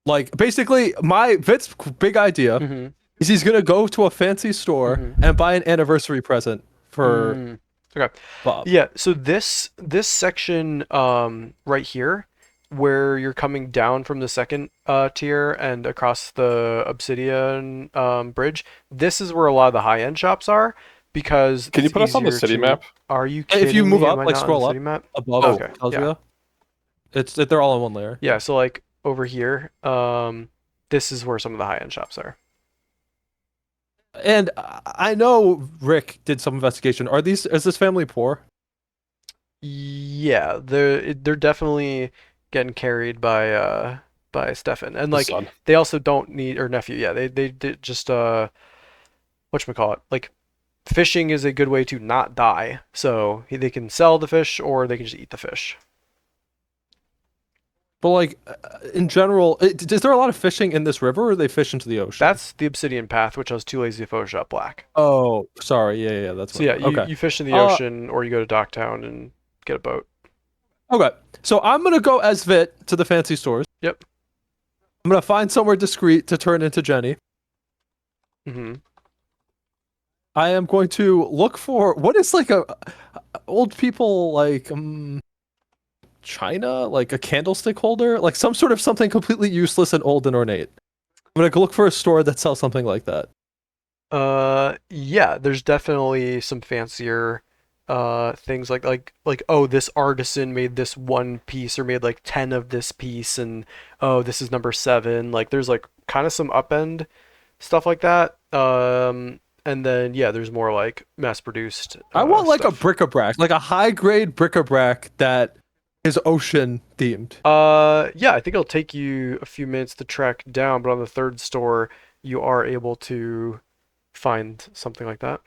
Like, basically, my Vit's big idea Mm-hmm. is he's gonna go to a fancy store Mhm. and buy an anniversary present for Okay. Bob. Yeah, so this section right here, where you're coming down from the second tier and across the Obsidian bridge, this is where a lot of the high-end shops are because Can you it's put us on the easier city to- map? Are you kidding If you move me? up, Am I like not on scroll the up city map? above, Oh, it okay, tells yeah. you. They're all in one layer. Yeah, so like over here, this is where some of the high-end shops are. And I know Rick did some investigation. Is this family poor? Yeah, they're definitely getting carried by Stefan, and The like sun. they also don't need or nephew. Yeah, they did just whatchamacallit, like fishing is a good way to not die. So they can sell the fish or they can just eat the fish. But like in general, is there a lot of fishing in this river, or they fish into the ocean? That's the Obsidian Path, which I was too lazy to Photoshop black. Oh, sorry. Yeah, that's So yeah, okay. you fish in the Uh, ocean or you go to Docktown and get a boat. Okay, so I'm gonna go as Vit to the fancy stores. Yep. I'm gonna find somewhere discreet to turn into Jenny. Mm-hmm. I am going to look for what is like a old people like china, like a candlestick holder, like some sort of something completely useless and old and ornate. I'm gonna go look for a store that sells something like that. Yeah, there's definitely some fancier things like oh, this artisan made this one piece or made like 10 of this piece, and oh, this is number 7. Like there's like kind of some upend stuff like that. And then yeah, there's more like mass produced I want like a stuff. bric-a-brac, like a high grade bric-a-brac that is ocean themed. Yeah, I think it'll take you a few minutes to track down, but on the third store you are able to find something like that.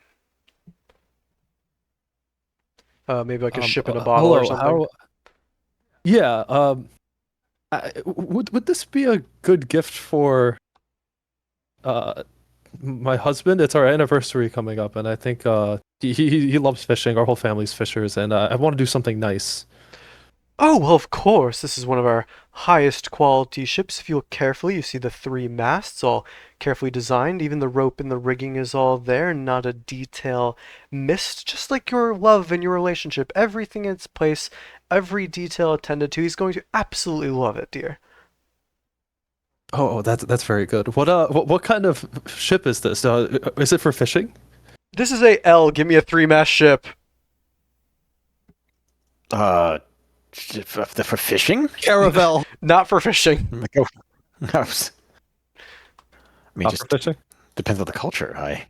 Maybe like a ship in a bottle or hello, something. how? Yeah. Would this be a good gift for uh my husband? It's our anniversary coming up, and I think he loves fishing. Our whole family's fishers, and I want to do something nice. Oh, well, of course. This is one of our highest quality ships. If you look carefully, you see the three masts all carefully designed. Even the rope and the rigging is all there, not a detail missed. Just like your love and your relationship. Everything in its place, every detail attended to. He's going to absolutely love it, dear. That's very good. What kind of ship is this? Is it for fishing? This is a L. Give me a three-mast ship. For fishing? Caravel. Not for fishing. Like, oh, I mean, Not just for fishing. depends on the culture.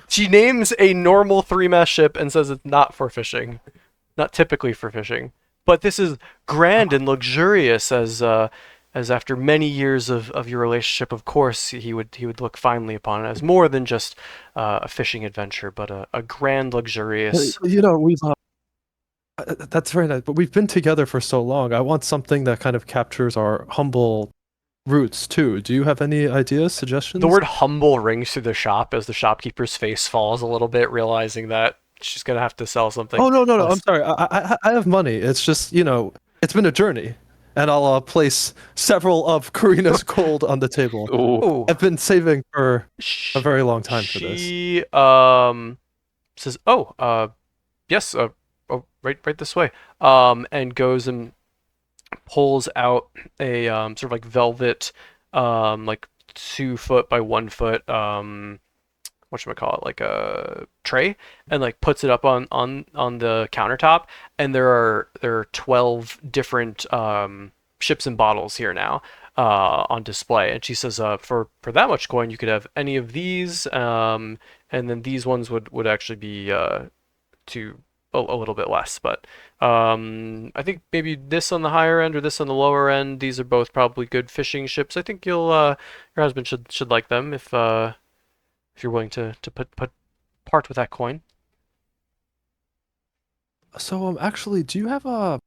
She names a normal three-mast ship and says it's not for fishing. Not typically for fishing. But this is grand and luxurious as after many years of your relationship, of course, he would look finely upon it as more than just a fishing adventure, but a grand, luxurious. We've that's very nice, but we've been together for so long. I want something that kind of captures our humble roots too. Do you have any ideas, suggestions? The word humble rings through the shop as the shopkeeper's face falls a little bit, realizing that she's gonna have to sell something. Oh no, else. I'm sorry. I have money. It's just it's been a journey, and I'll place several of Karina's gold on the table. Ooh. Oh, I've been saving for a very long time for this. She says, yes, right this way. And goes and pulls out a sort of like velvet, like 2 foot by 1 foot, whatchamacallit, like a tray, and like puts it up on the countertop. And there are 12 different ships and bottles here now on display. And she says, for that much coin, you could have any of these, and then these ones would actually be to a little bit less. But I think maybe this on the higher end or this on the lower end. These are both probably good fishing ships. I think your husband should like them if you're willing to part with that coin. So actually, do you have a?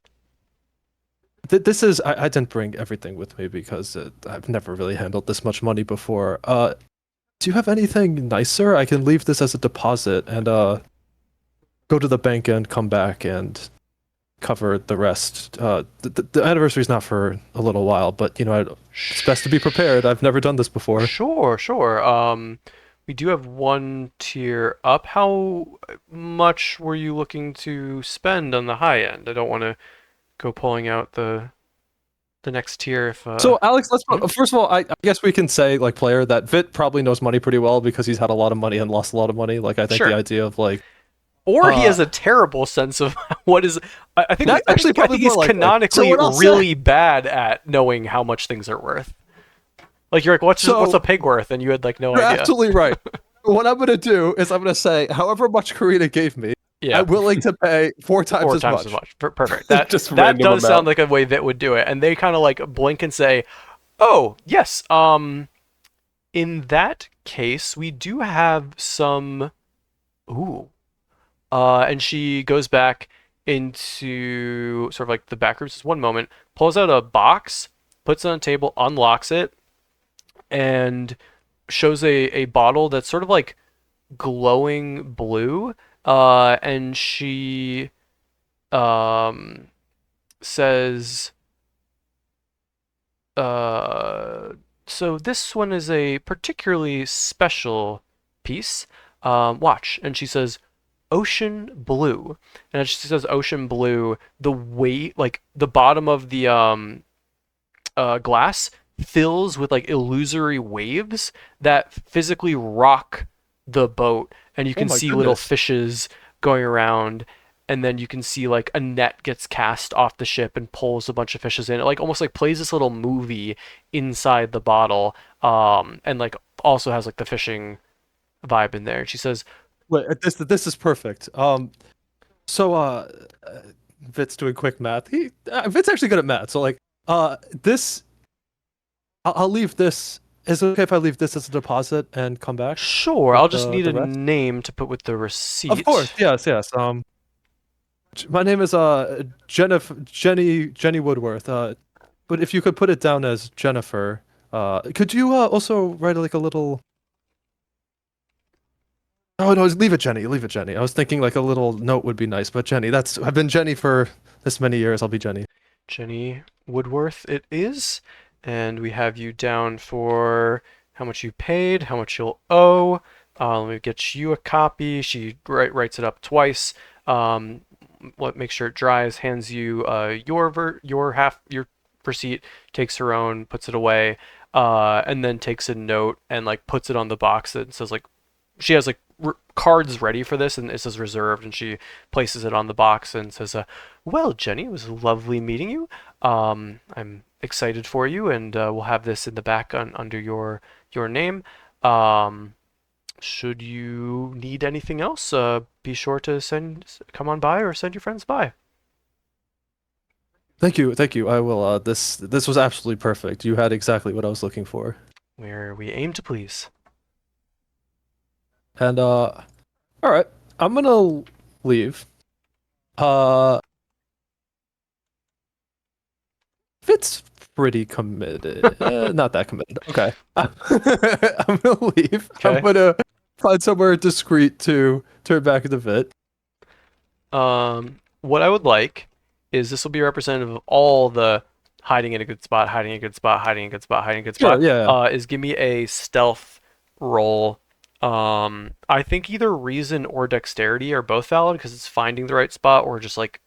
This is I didn't bring everything with me because I've never really handled this much money before. Do you have anything nicer? I can leave this as a deposit and go to the bank and come back and cover the rest. The anniversary's not for a little while, but it's best to be prepared. I've never done this before. Sure. We do have one tier up. How much were you looking to spend on the high end? I don't want to go pulling out the next tier if So Alex, first of all, I guess we can say like player that Vit probably knows money pretty well because he's had a lot of money and lost a lot of money. Like I think Sure. the idea of like or he has a terrible sense of what is. I think That's actually probably he's more likely. canonically So what I'll really bad at knowing how much things are worth. Like you're like, what's a pig worth? And you had like no You're idea. absolutely right. What I'm gonna do is I'm gonna say, however much Karina gave me, Yeah. I'm willing to pay 4 times, Four as, times much. as much. Perfect. That Just that random does sound amount. like a way that would do it. And they kind of like blink and say, "Oh, yes. In that case, we do have some." Ooh. And she goes back into sort of like the back rooms. Just one moment, pulls out a box, puts it on a table, unlocks it, and shows a bottle that's sort of like glowing blue. And she says, so this one is a particularly special piece. Watch. And she says, ocean blue. And as she says ocean blue, the weight, like the bottom of the glass fills with like illusory waves that physically rock the boat, and you can my see little goodness. fishes going around, and then you can see like a net gets cast off the ship and pulls a bunch of fishes in. It like almost like plays this little movie inside the bottle, and like also has like the fishing vibe in there. And she says, Wait, this is perfect. So Vit's doing quick math. Vit's actually good at math. So like, this, I'll leave this. Is it okay if I leave this as a deposit and come back? sure, With I'll just the need a rest? name to put with the receipt. Of course, yes. My name is Jenny Woodworth. But if you could put it down as Jennifer, could you also write like a little? Oh no, leave it Jenny. Leave it Jenny. I was thinking like a little note would be nice, but Jenny, I've been Jenny for this many years. I'll be Jenny. Jenny Woodworth it is. And we have you down for how much you paid, how much you'll owe. Let me get you a copy. She writes it up twice. Um, make sure it dries. Hands you your receipt. Takes her own, puts it away, and then takes a note and like puts it on the box that says like she has like cards ready for this and it says reserved and she places it on the box and says well Jenny, it was lovely meeting you. I'm excited for you and we'll have this in the back under your name. Should you need anything else, be sure to come on by or send your friends by. Thank you, thank you. I will. This was absolutely perfect. You had exactly what I was looking for. We aim to please. And all right, I'm gonna leave. Uh, Fit's pretty committed. Not that committed. Okay. I'm gonna leave. Okay. I'm gonna find somewhere discreet to turn back into Fit. What I would like is this will be representative of all the hiding in a good spot, hiding in a good spot, hiding in a good spot, hiding in a good Sure, spot. yeah. Is give me a stealth roll. I think either reason or dexterity are both valid because it's finding the right spot or just like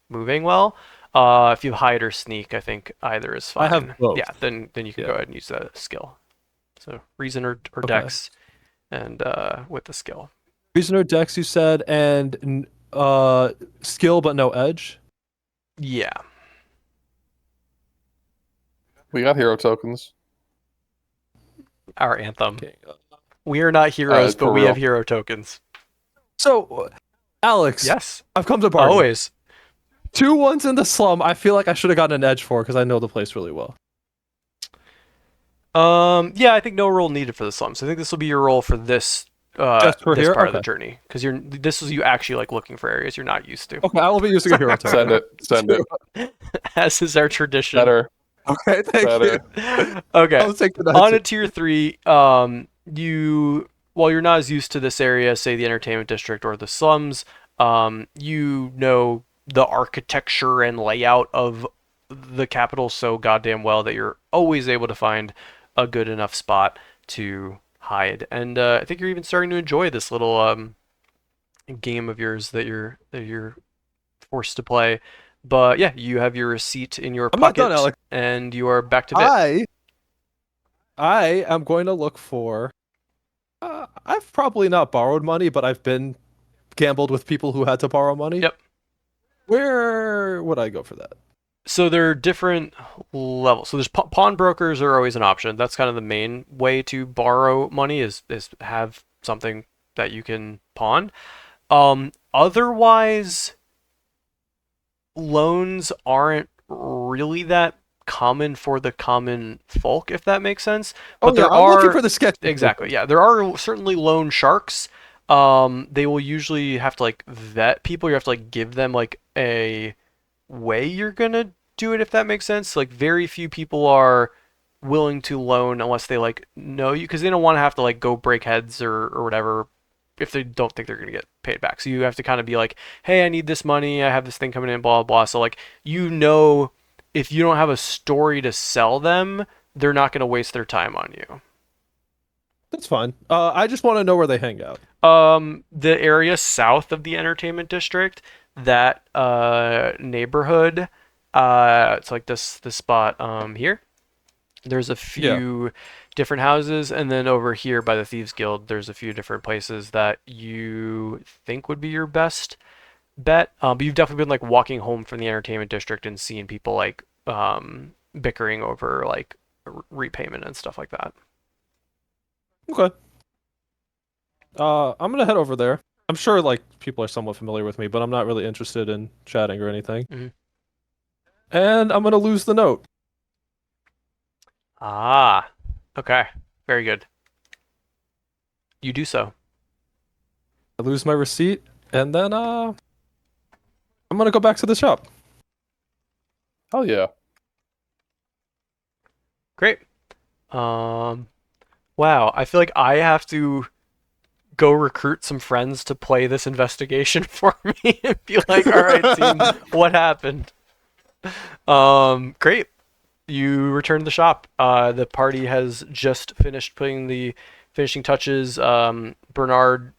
moving well. If you hide or sneak, I think either is fine. I have both. Yeah, then you can Yeah. go ahead and use that skill. So reason or Okay. dex, and with the skill. Reason or Dex, you said, and skill but no edge. Yeah. We got hero tokens. Our anthem. Okay. We are not heroes, For but we have real. hero tokens. So, Alex, Yes, I've come to party. always. 2 ones in the slum. I feel like I should have gotten an edge for because I know the place really well. Yeah, I think no roll needed for the slums. I think this will be your roll for this Just for this here? part of the Okay. journey because this is you actually like looking for areas you're not used to. Okay, I will be using a hero token. Send it. Send it. As is our tradition. Better. Okay, thank Better. you. Okay. I'll take the On a night. tier 3, you while you're not as used to this area, say the entertainment district or the slums, you know the architecture and layout of the capital so goddamn well that you're always able to find a good enough spot to hide. And I think you're even starting to enjoy this little game of yours that you're forced to play. But yeah, you have your receipt in your I'm not pocket, done, Alex. and you are back to bit. I am going to look for. I've probably not borrowed money, but I've been gambled with people who had to borrow money. Yep. Where would I go for that? So there are different levels. So there's pawnbrokers are always an option. That's kind of the main way to borrow money is have something that you can pawn. Otherwise, loans aren't really that common for the common folk, if that makes sense. But there I'm looking are for the sketch. exactly, yeah. There are certainly loan sharks. They will usually have to like vet people. You have to like give them like a way you're gonna do it, if that makes sense. Like very few people are willing to loan unless they like know you because they don't want to have to like go break heads or whatever if they don't think they're gonna get paid back. So you have to kind of be like, hey, I need this money. I have this thing coming in, blah blah. So like if you don't have a story to sell them, they're not gonna waste their time on you. That's fine. I just want to know where they hang out. The area south of the entertainment district, that neighborhood, it's like this spot here. There's a few different houses, and then over here by the Thieves Guild, there's a few different places that you think would be your best bet. But you've definitely been like walking home from the entertainment district and seeing people like bickering over like repayment and stuff like that. Okay. I'm gonna head over there. I'm sure like people are somewhat familiar with me, but I'm not really interested in chatting or anything. Mhm. And I'm gonna lose the note. Ah, okay, very good. You do so. I lose my receipt, and then I'm gonna go back to the shop. Hell yeah. Great. Wow, I feel like I have to go recruit some friends to play this investigation for me and be like, all right, team, what happened? Great. You return to the shop. The party has just finished putting the finishing touches. Bernard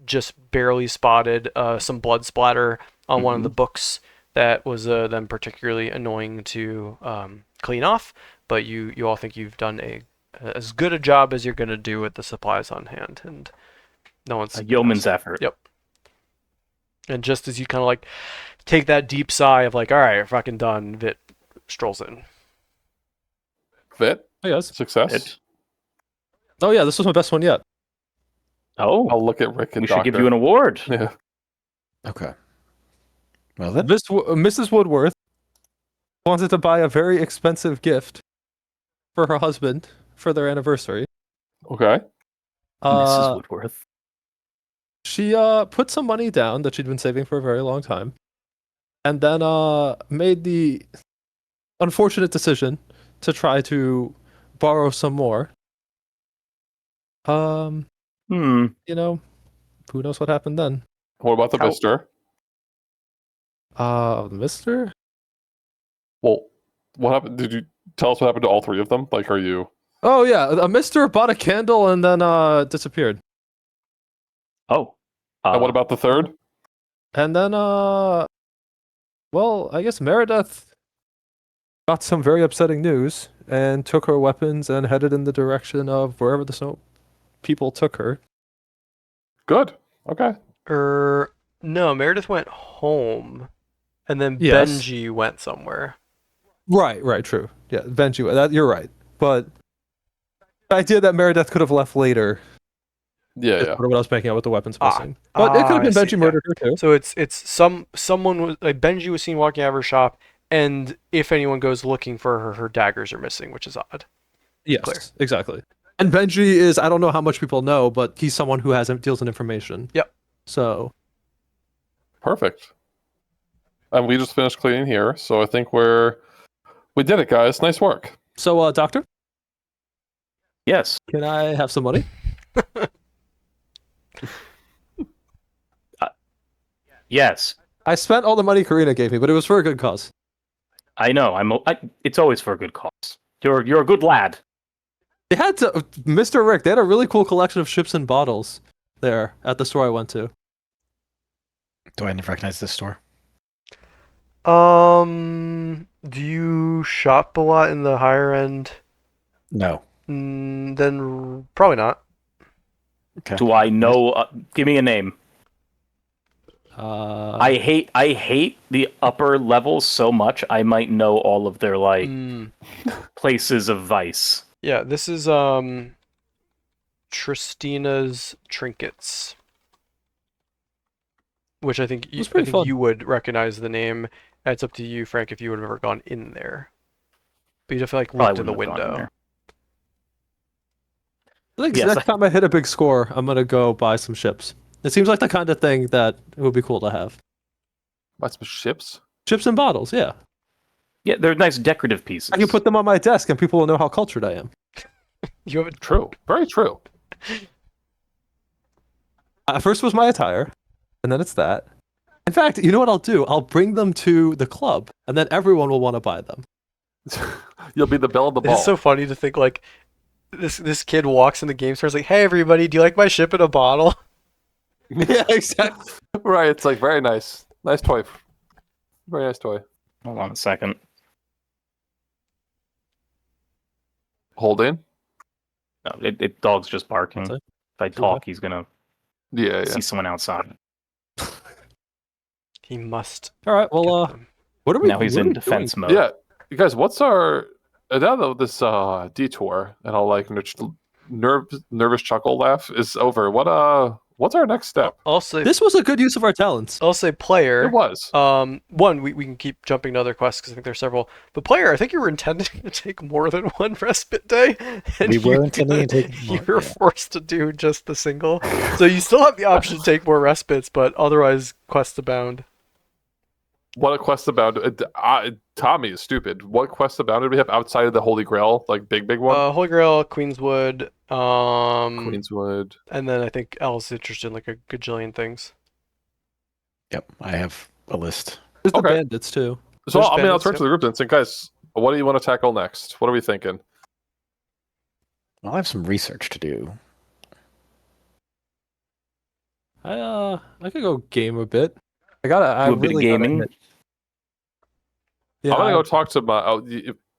just barely spotted some blood splatter on one of the books that was then particularly annoying to clean off. But you all think you've done as good a job as you're gonna do with the supplies on hand, and no one's A yeoman's effort. Yep. And just as you kind of like take that deep sigh of like, all right, fucking done, Vit strolls in. Fit? Hey guys. Success? It- Oh yeah, this was my best one yet. Oh, I'll look at Rick and we should give Doctor. you an award. Yeah. Okay. Well then. Mrs. Woodworth wanted to buy a very expensive gift for her husband for their anniversary. Okay. Mrs. Woodworth. She put some money down that she'd been saving for a very long time, and then made the unfortunate decision to try to borrow some more. You know, who knows what happened then? What about the How- mister? Mister? Well, what happened? Did you tell us what happened to all three of them? Like, are you... Oh yeah, a Mister bought a candle and then disappeared. Oh. and what about the third? And then well, I guess Meredith got some very upsetting news and took her weapons and headed in the direction of wherever the snow people took her. Good. Okay. No, Meredith went home, and then Yes. Benji went somewhere. Right, true. Yeah, Benji, that you're right. But the idea that Meredith could have left later Yeah, is yeah. sort of what I was making out with the weapons missing. But it could have I been see, Benji yeah. murdered her too. So it's someone was like Benji was seen walking out of her shop, and if anyone goes looking for her, her daggers are missing, which is odd. Yes, Clear. exactly. And Benji is, I don't know how much people know, but he's someone who deals in information. Yep. So Perfect. And we just finished cleaning here, so I think we did it, guys. Nice work. Doctor, Yes. can I have some money? Yes. I spent all the money Karina gave me, but it was for a good cause. I know. It's always for a good cause. You're a good lad. They had to, Mr. Rick, they had a really cool collection of ships and bottles there at the store I went to. Do I recognize this store? Do you shop a lot in the higher end? No. Then probably not. Okay. Do I know? Give me a name. I hate the upper levels so much. I might know all of their places of vice. Yeah, this is Tristina's trinkets, which I think was pretty fun. you would recognize the name. It's up to you, Frank, if you would have ever gone in there. But you'd have to like Probably looked in the wouldn't have gone in window. I think Yes, next time I hit a big score, I'm gonna go buy some ships. It seems like the kind of thing that it would be cool to have. Buy some ships. Ships and bottles, yeah. Yeah, they're nice decorative pieces. I can put them on my desk and people will know how cultured I am. You have a True. Very true. First was my attire, and then it's that. In fact, you know what I'll do? I'll bring them to the club, and then everyone will want to buy them. You'll be the belle of the ball. It's so funny to think like this kid walks in the game store, is like, "Hey everybody, do you like my ship in a bottle?" Yeah, exactly. Right. It's like very nice. Nice toy. Very nice toy. Hold on a second. Hold in. No, dog's just barking. What's If that? I talk, he's gonna Yeah, yeah. see someone outside. He must. All right, get well, them. what are we Now he's what are in we defense doing? mode. Yeah, you guys, what's our now that this detour and I'll like nervous chuckle laugh is over? What's our next step? I'll say This was a good use of our talents. I'll say player. It was. One, we can keep jumping to other quests because I think there's several. But player, I think you were intending to take more than one respite day. And We were you- intending to take You more, were yeah. forced to do just the single. So you still have the option to take more respites, but otherwise quests abound. What quest about Tommy is stupid. What quest about did we have outside of the Holy Grail, like big one? Holy Grail, Queenswood, Queenswood. and then I think Elle's interested in like a gajillion things. Yep, I have a list. There's the Okay. bandits too. So There's I'll bandits, turn yep. to the group and say, guys, what do you want to tackle next? What are we thinking? I'll have some research to do. I could go game a bit. I Do a bit of really gotta gaming. hit- Yeah, I'm gonna go talk to my.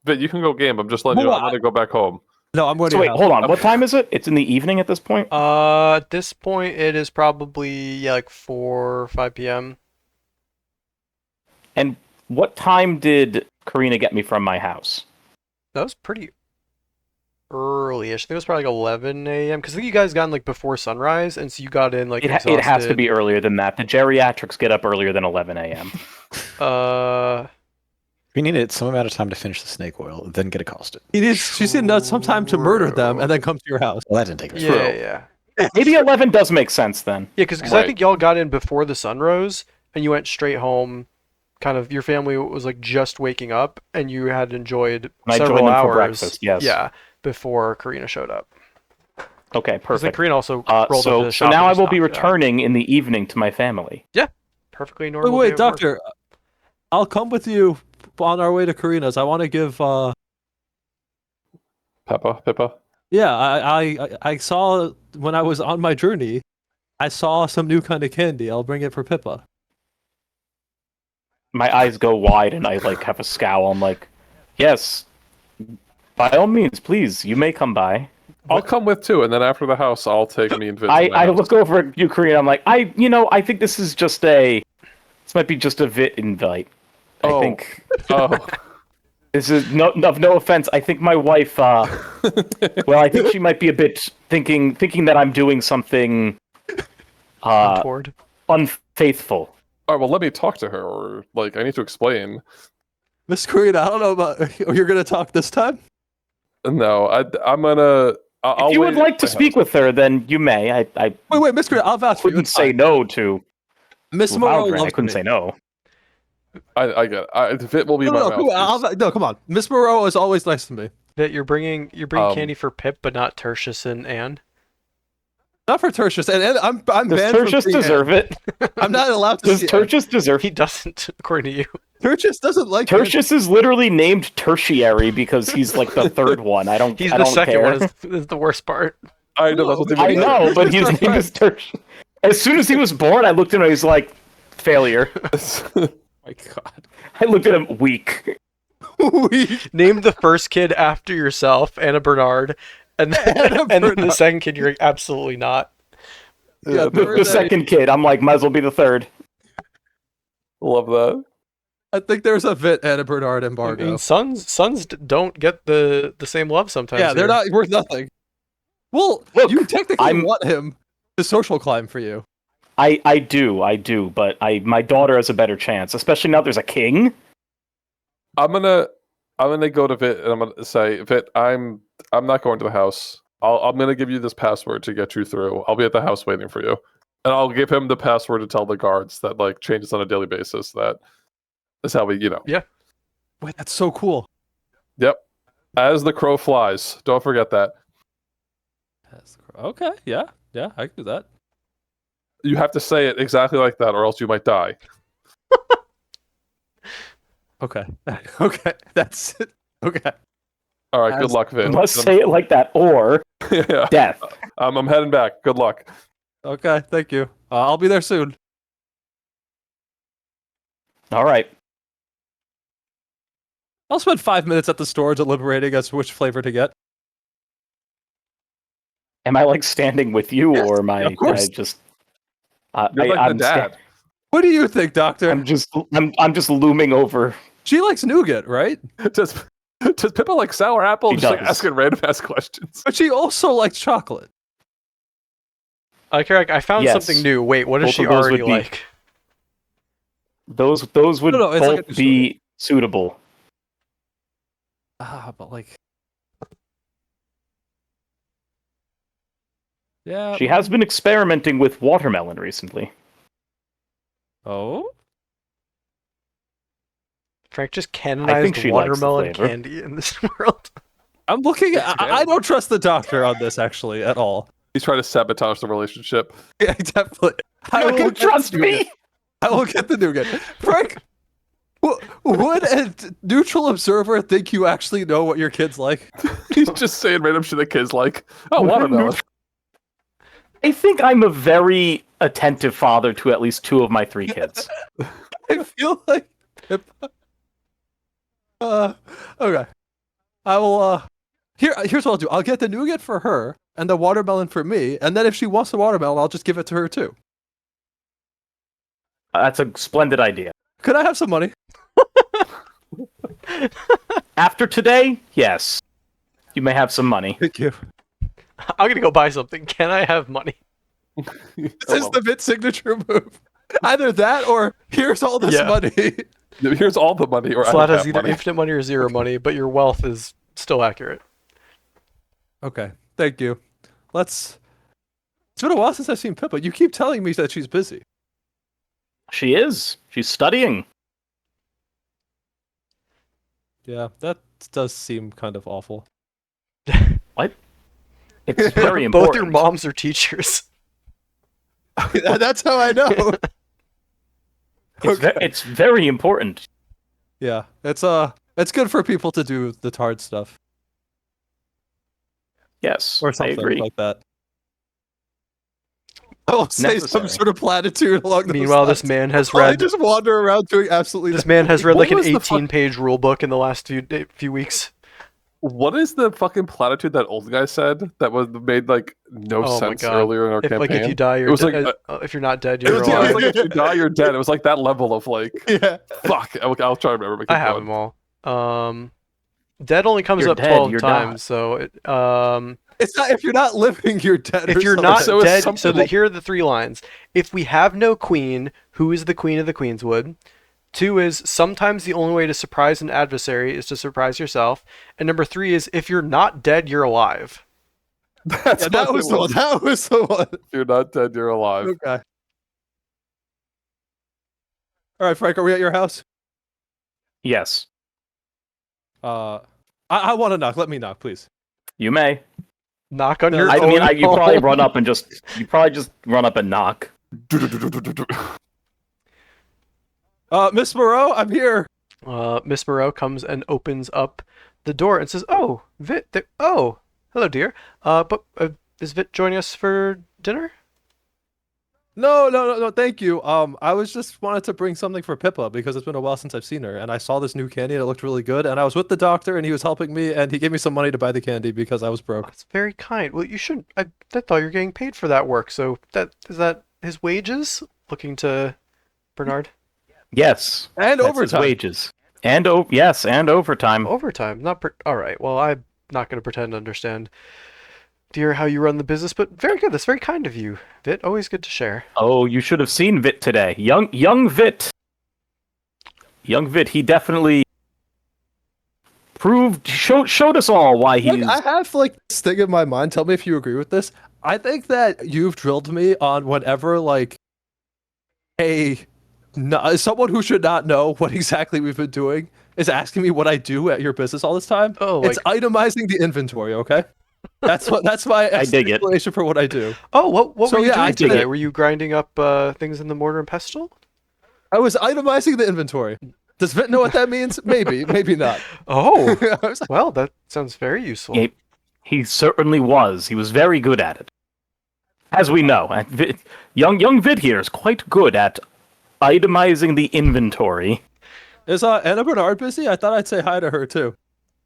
But you can go game. I'm just letting you know. I'm gonna go back home. No, I'm going So to wait, your house. hold on. What time is it? It's in the evening at this point. At this point, it is probably like 4 or 5 p.m. And what time did Karina get me from my house? That was pretty early-ish. I think it was probably like 11 a.m. Because I think you guys got in like before sunrise, and so you got in like It has to exhausted. be earlier than that. The geriatrics get up earlier than 11 a.m. We needed some amount of time to finish the snake oil, then get accosted. She's in some time to murder them and then come to your house. Well, that didn't take much. yeah. Maybe 11 does make sense then. Yeah, because I Right. think y'all got in before the sun rose, and you went straight home. Kind of, your family was like just waking up, and you had enjoyed And I several joined them for hours. breakfast, yes. Yeah, before Karina showed up. Okay, Because then perfect. Karina also rolled up to So the shop. now and I just will be knocked it out. returning in the evening to my family. Perfectly Wait, normal. wait, day of work. doctor. I'll come with you on our way to Karina's. I want to give. Pippa. Yeah, I saw when I was on my journey. I saw some new kind of candy. I'll bring it for Pippa. My eyes go wide and I like have a scowl. I'm like, yes, by all means, please, you may come by. I'll come with too, and then after the house, I'll take me and Vince. to my I house. look over at you, Karina. I'm like, I think this is just this might be just a VIT invite. I Oh. think Oh, this is no offense. I think my wife, well, I think she might be a bit thinking that I'm doing something Untoward. unfaithful. all right. Well, let me talk to her, or like I need to explain. Miss Karina, I don't know about. You're gonna talk this time? No, I'm gonna. I'll If you wait would like at to my speak house. with her, then you may. I Wait, Miss Karina, I'll vouch for you. couldn't It's say fine. no to Miss Moreau Valgren. I loves couldn't me. say no. I get it. Vit will be No, my no, come on. mouthpiece. No, come on. Miss Moreau is always nice to me. That you're bringing candy for Pip, but not Tertius and Anne. Not for Tertius, and I'm Does banned from Tertius seeing deserve it? Anne. I'm not allowed to Does see Tertius deserve He doesn't, according to you. Tertius doesn't like Anne. Tertius is literally named tertiary because he's like the third one. I don't. He's I the don't second care. one. Is the worst part. I know that's what they I would know, but his That's name right. is Tertius. As soon as he was born, I looked at him and he's like, failure. Oh my god. I looked at him weak. Name the first kid after yourself, Anna Bernard, and then, Anna and then the Bernard. second kid, you're like, absolutely not. Yeah, The second kid, I'm like, might as well be the third. Love that. I think there's a VIT Anna Bernard I embargo. mean, sons don't get the same love sometimes. Yeah, they're here. not worth nothing. Well, Look, you technically I'm- want him to social climb for you. I do, but my daughter has a better chance, especially now there's a king. I'm gonna go to Vit and I'm gonna say, Vit, I'm not going to the house. I'm gonna give you this password to get you through. I'll be at the house waiting for you, and I'll give him the password to tell the guards that like changes on a daily basis. That is how we, Wait, that's so cool. Yep. As the crow flies. Don't forget that. Okay, yeah, I can do that. You have to say it exactly like that, or else you might die. Okay, okay, that's it. Okay. All right. Good As- luck, Vit. You must say it like that, or Yeah. death. I'm heading back. Good luck. Okay, thank you. I'll be there soon. All right. I'll spend 5 minutes at the store deliberating as to which flavor to get. Am I like standing with you, Yes, or am I? of course. I just. You're like I'm the dad. What do you think, Doctor? I'm just looming over. She likes nougat, right? Does Pippa like sour apple? She Just like does. asking random ass questions. But she also likes chocolate. I found Yes. something new. Wait, what does Both she of those already would be- like? Those would No, it's like both a be suitable. But like. Yeah. She has been experimenting with watermelon recently. Oh? Frank just I think canonized she likes the watermelon flavor. candy in this world. I'm looking at. That's I don't trust the doctor on this actually at all. He's trying to sabotage the relationship. Yeah, definitely. You can trust me. I will get the nougat. Frank, would a neutral observer think you actually know what your kid's like? He's just saying random shit that kids like. Oh, watermelon. I think I'm a very attentive father to at least 2 of my 3 kids. I feel like. Okay. I will. Here's what I'll do. I'll get the nougat for her and the watermelon for me, and then if she wants the watermelon, I'll just give it to her too. That's a splendid idea. Could I have some money? After today, yes. You may have some money. Thank you. I'm gonna go buy something. Can I have money? This is the bit signature move. Either that or here's all this Yeah. money. Here's all the money, or I Slot don't has have either money. infinite money or zero money, but your wealth is still accurate. Okay, thank you. It's been a while since I've seen Pippa. You keep telling me that she's busy. She is. She's studying. Yeah, that does seem kind of awful. It's very Both important. your moms are teachers. That's how I know. It's very important. Yeah, it's good for people to do the hard stuff Yes, or I something agree. like that. I'll say some Necessary. sort of platitude along those Meanwhile, this lines. man has While I read just wander around doing absolutely this man has read What like an was the fuck- 18-page rule book in the last few weeks. What is the fucking platitude that old guy said that was made like no Oh my sense God. earlier in our If campaign? if you die, you're It was dead. like, If you're not dead, it you're was, yeah, it alive. was like if you die, you're dead. It was like that level of like, Yeah. fuck. I'll try to remember. I have them all. Dead only comes You're up dead, 12 you're times, so It's not if you're not living, you're dead. if or you're something. not So it's dead, something like- here are the 3 lines. If we have no queen, who is the queen of the Queenswood? 2 is sometimes the only way to surprise an adversary is to surprise yourself. And number 3 is if you're not dead, you're alive. That's Yeah, that what was it the one. That was the one. If you're not dead, you're alive. Okay. All right, Frank, are we at your house? Yes, I want to knock. Let me knock, please. you may. Knock on No, your I own mean, you probably home. run up and just run up and knock. Miss Moreau, I'm here. Miss Moreau comes and opens up the door and says, "Oh, Vit. Oh, hello, dear. But is Vit joining us for dinner?" No, thank you. I was just wanted to bring something for Pippa because it's been a while since I've seen her, and I saw this new candy and it looked really good. And I was with the doctor, and he was helping me, and he gave me some money to buy the candy because I was Oh, broke. that's very kind. Well, you should. I thought you were getting paid for that work. So is that his wages? Looking to Bernard. Yes, And that's his overtime. wages. And and overtime. Overtime. All right. Well, I'm not going to pretend to understand, dear, how you run the business, but very good. That's very kind of you, Vit. Always good to share. Oh, you should have seen Vit today. Young Vit. Young Vit, he definitely showed us all why he's. Like, I have like this thing in my mind. Tell me if you agree with this. I think that you've drilled me on whenever like someone who should not know what exactly we've been doing is asking me what I do at your business all this time. Oh, It's itemizing the inventory. Okay, that's my I dig it. explanation for what I do. oh, what So, were you yeah, I doing dig today? it. Were you grinding up things in the mortar and pestle? I was itemizing the inventory. Does Vit know what that means? Maybe, maybe not. Oh, I was like, well, that sounds very useful. He certainly was. He was very good at it. As we know, and young Vid here is quite good at itemizing the inventory. is Anna Bernard busy? I thought I'd say hi to her too.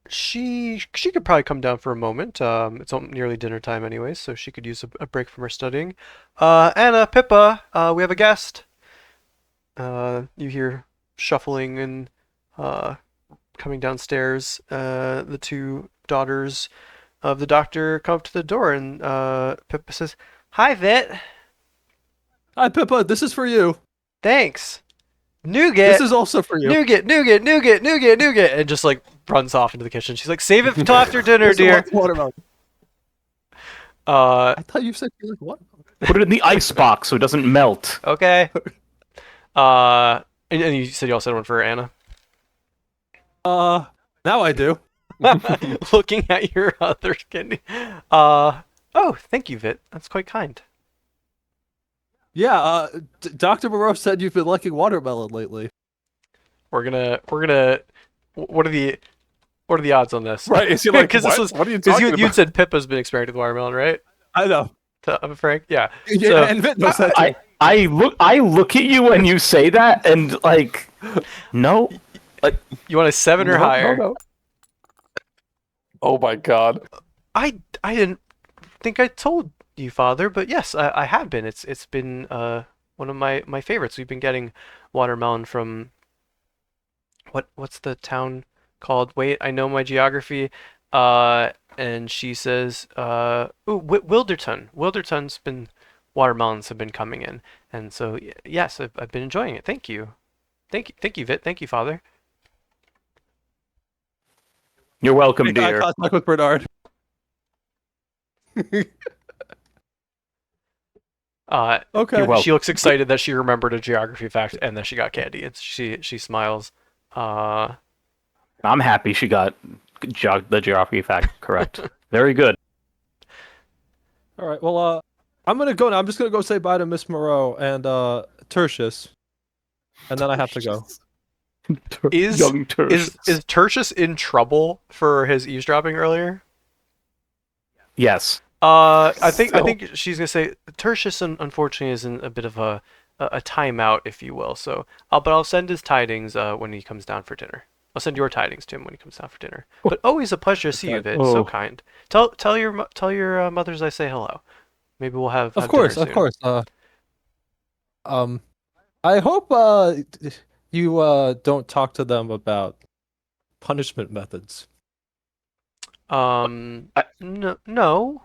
She could probably come down for a moment. It's nearly dinner time anyways, so she could use a break from her studying. Anna, Pippa, we have a guest. You hear shuffling and coming downstairs. The 2 daughters of the doctor come up to the door, and Pippa says, "Hi, Vit. Hi, Pippa. This is for you. Thanks. Nougat. This is also for you. nougat, and just like runs off into the kitchen. She's like, "Save it till after dinner, Here's the dear." watermelon. Uh, I thought you said you like what? Put it in the ice box so it doesn't melt. okay. And you said you also had one for Anna. Now I do. Looking at your other candy. Oh, thank you, Vit. That's quite kind. Yeah, Dr. Moreau said you've been liking watermelon lately. We're gonna. What are the odds on this? Right? Is he like, Because what? this was What are you because talking you about? said Pippa's been experimenting with watermelon, right? I know. Frank, yeah. Yeah, So- and Vit knows that too. I look at you when you say that, and like, no, You want a 7 or No, higher? no. Oh my god. I didn't think I told you, Father, but yes, I have been. It's been one of my favorites. We've been getting watermelon from what's the town called? Wait, I know my geography. And she says, Wilderton. Wilderton's been watermelons have been coming in, and so yes, I've been enjoying it. Thank you, thank you, Vit. Thank you, Father. you're welcome, Make eye dear. contact with Bernard. Okay. You're welcome. She looks excited that she remembered a geography fact and that she got candy. And she smiles. I'm happy she got the geography fact correct. Very good. All right. Well, I'm gonna go now. I'm just gonna go say bye to Miss Moreau and Tertius, and then I have to go. Is Young Tertius. is Tertius in trouble for his eavesdropping earlier? Yes. I think So- she's gonna say Tertius unfortunately is in a bit of a timeout, if you will. So, but I'll send his tidings when he comes down for dinner. I'll send your tidings to him when he comes down for dinner. But always a pleasure to see you, Vit. So Oh. kind. Tell your mothers I say hello. Maybe we'll have Of dinner course, of soon. course. I hope you don't talk to them about punishment methods. No,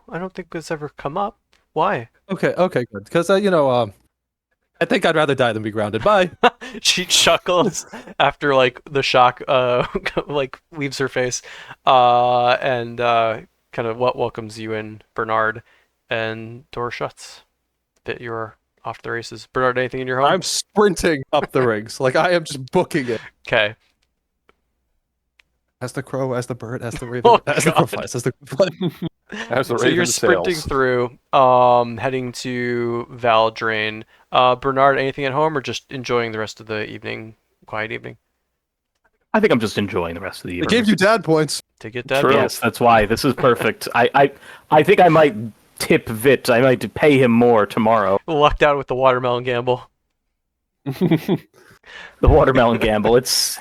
I don't think it's ever come up. Why? Okay, good. Because I think I'd rather die than be grounded. Bye. She chuckles after like the shock like leaves her face, and kind of what welcomes you in, Bernard, and door shuts. That you're off to the races. Bernard, anything in your home? I'm sprinting up the rings. Like I am just booking it. Okay. As the crow, as the bird, as the raven, Oh, as the crow God. flies, as the fly. As the So you're raven sprinting sails. through, heading to Valdrain. Bernard, anything at home, or just enjoying the rest of the evening, quiet evening? I think I'm just enjoying the rest of the They evening. gave you dad points. To get that? True. Yes, that's why this is perfect. I think I might tip Vit. I might pay him more tomorrow. Lucked out with the watermelon gamble. The watermelon gamble. It's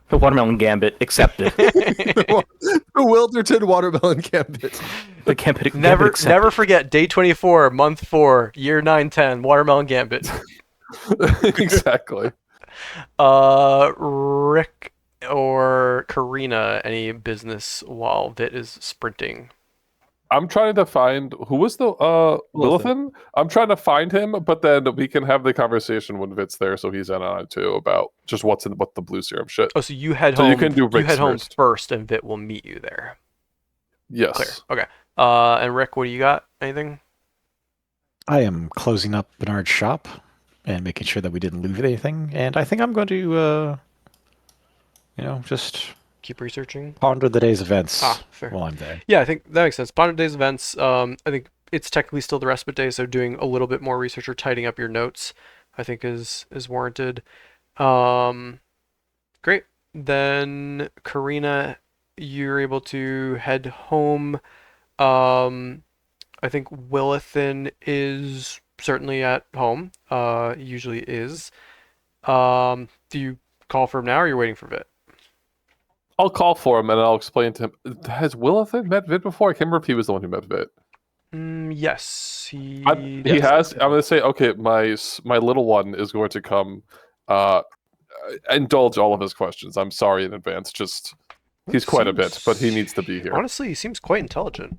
the watermelon gambit accepted. The Wilderton watermelon gambit. The gambit Never accepted. never forget day 24, month 4, year 910, watermelon gambit. Exactly. Rick or Karina, any business while Vit is sprinting? I'm trying to find who was the Lilithan? I'm trying to find him, but then we can have the conversation when Vit's there, so he's in on it too about just what the blue serum shit. Oh, so you head So home. you can do you Rick's head home first. first, and Vit will meet you there. Yes. Clear. Okay. And Rick, what do you got? Anything? I am closing up Bernard's shop and making sure that we didn't lose anything. And I think I'm going to, just Keep researching. ponder the day's events Fair. while I'm there. Yeah, I think that makes sense. Ponder day's events. I think it's technically still the respite day, so doing a little bit more research or tidying up your notes, I think is warranted. Great. Then Karina, you're able to head home. I think Willithan is certainly at home. Usually is. Do you call for him now, or you're waiting for Vit? I'll call for him and I'll explain to him. Has Willithan met Vit before? I can't remember if he was the one who met Vit. Yes, he. He has. I'm going to say, okay, my little one is going to come indulge all of his questions. I'm sorry in advance. Just he's quite a bit, but he needs to be here. Honestly, he seems quite intelligent.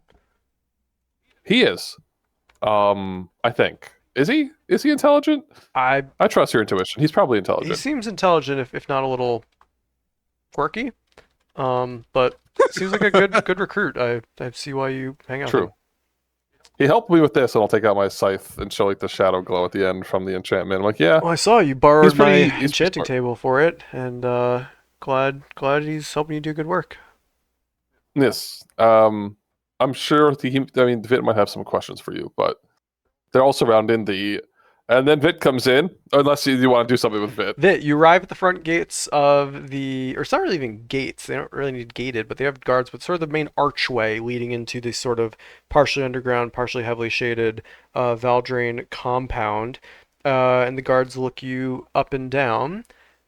He is. I think. Is he? Is he intelligent? I I trust your intuition. He's probably He intelligent. seems intelligent, if not a little quirky. But seems like a good recruit. I see why you hang out. with True. him. He helped me with this, and I'll take out my scythe and show like the shadow glow at the end from the enchantment. I'm like, yeah, Well, I saw you borrowed He's pretty- my he's enchanting smart. table for it, and glad he's helping you do good work. Yes. I'm sure Vit might have some questions for you, but they're all surrounding the. And then Vit comes in, unless you want to do something with Vit. Vit, you arrive at the front gates of the, or it's not really even gates. They don't really need gated, but they have guards. But sort of the main archway leading into this sort of partially underground, partially heavily shaded Valdrain compound, and the guards look you up and down.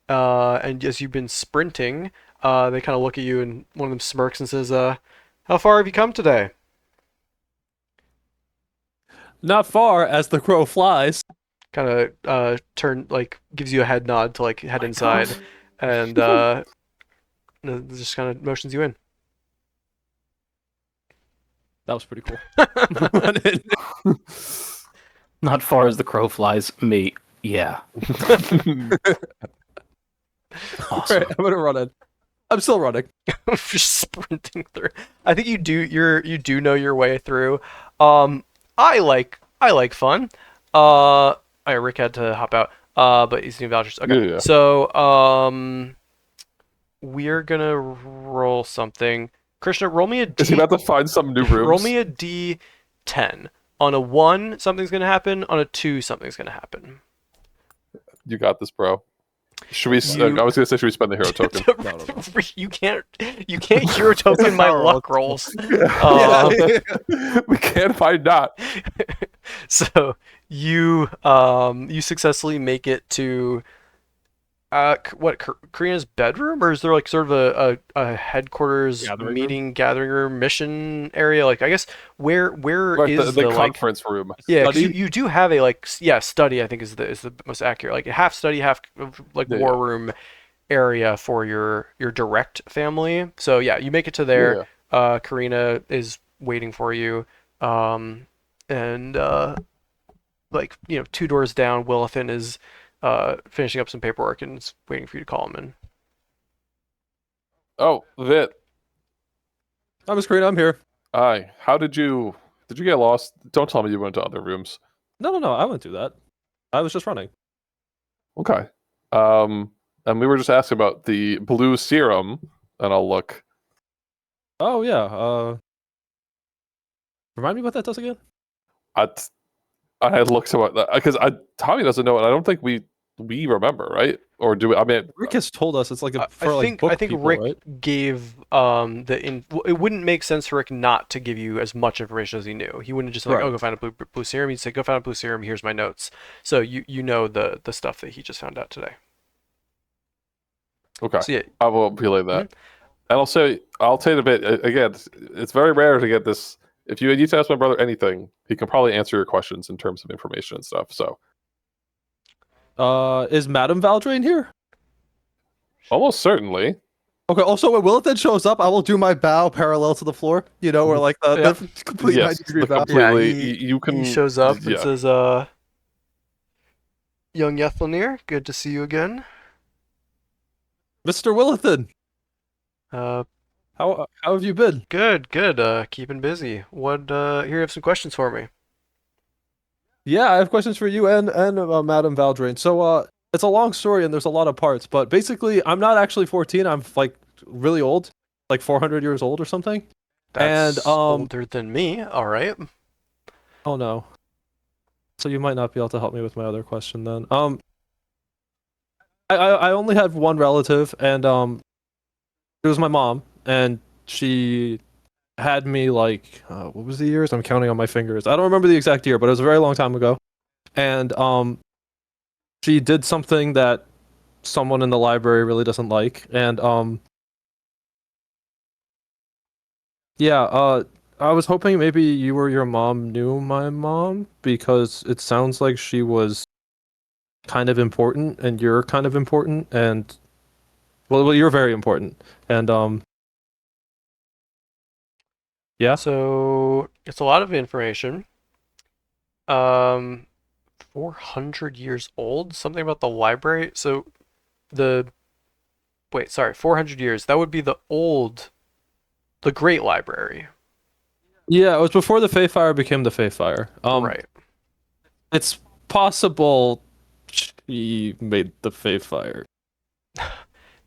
And as you've been sprinting, they kind of look at you, and one of them smirks and says, "How far have you come today?" Not far as the crow flies. Kind of turn like gives you a head nod to like head inside, and just kind of motions you in. That was pretty cool. Not far as the crow flies. Me, yeah. Awesome. Right, I'm gonna run in. I'm still running. Just sprinting through. I think you do know your way through. I like fun. Rick had to hop out. But he's new vouchers. Okay. Yeah. So we're gonna roll something. Krishna, roll me a D. Is he about to find some new rooms? Roll me a D10. On a 1, something's gonna happen. On a 2, something's gonna happen. You got this, bro. Should we? I was gonna say, should we spend the hero token? You can't hero token my luck rolls. We can't find that. So you successfully make it to Karina's bedroom, or is there like sort of a headquarters gathering room mission area? Like I guess where Right, is the like conference room? yeah, 'cause you do have a study, I think is the most accurate, like half study, half like war room area for your direct family. So yeah, you make it to there. Karina is waiting for you, and like 2 doors down, Willithan is finishing up some paperwork and is waiting for you to call him in. Oh, Vit. I'm a screen. I'm here. Hi. How did you get lost? Don't tell me you went to other rooms. No. I wouldn't do that. I was just running. Okay. And we were just asking about the blue serum, and I'll look. Oh yeah. Remind me what that does again. I had looked at that because Tommy doesn't know, and I don't think we remember, right? Or do we? I mean, Rick has told us it's like I like book think people, Rick right? gave it wouldn't make sense for Rick not to give you as much information as he knew. He wouldn't just like, Right. oh, go find a blue serum. He'd say, go find a blue serum. Here's my notes. So you know the stuff that he just found out today. okay. So yeah, I will relay that. And I'll tell you a bit. Again, it's very rare to get this. If you need to ask my brother anything, he can probably answer your questions in terms of information and stuff. So Is Madame Valdrain here? almost certainly. Okay. Also, when Willithan shows up, I will do my bow parallel to the floor. Or like the complete Yes, 90-degree the bow. completely. You can. he shows up and yeah. says, young Yethlnir, good to see you again. Mr. Willithan, Uh, how have you been? good. Keeping busy. What? Here you have some questions for me. Yeah, I have questions for you and Madame Valdrain. So it's a long story and there's a lot of parts, but basically I'm not actually 14. I'm like really old, like 400 years old or something. That's And older than me. All right. oh no. So you might not be able to help me with my other question then. I only had one relative, and it was my mom, and she had me like what was the years? I'm counting on my fingers. I don't remember the exact year, but it was a very long time ago. And she did something that someone in the library really doesn't like, and yeah, I was hoping maybe you or your mom knew my mom, because it sounds like she was kind of important and you're kind of important, and well you're very important, and yeah. So it's a lot of information. 400 years old. Something about the library. So wait, sorry, 400 years. That would be the Great Library. Yeah, it was before the Feyfire became the Feyfire. Right. It's possible she made the Feyfire.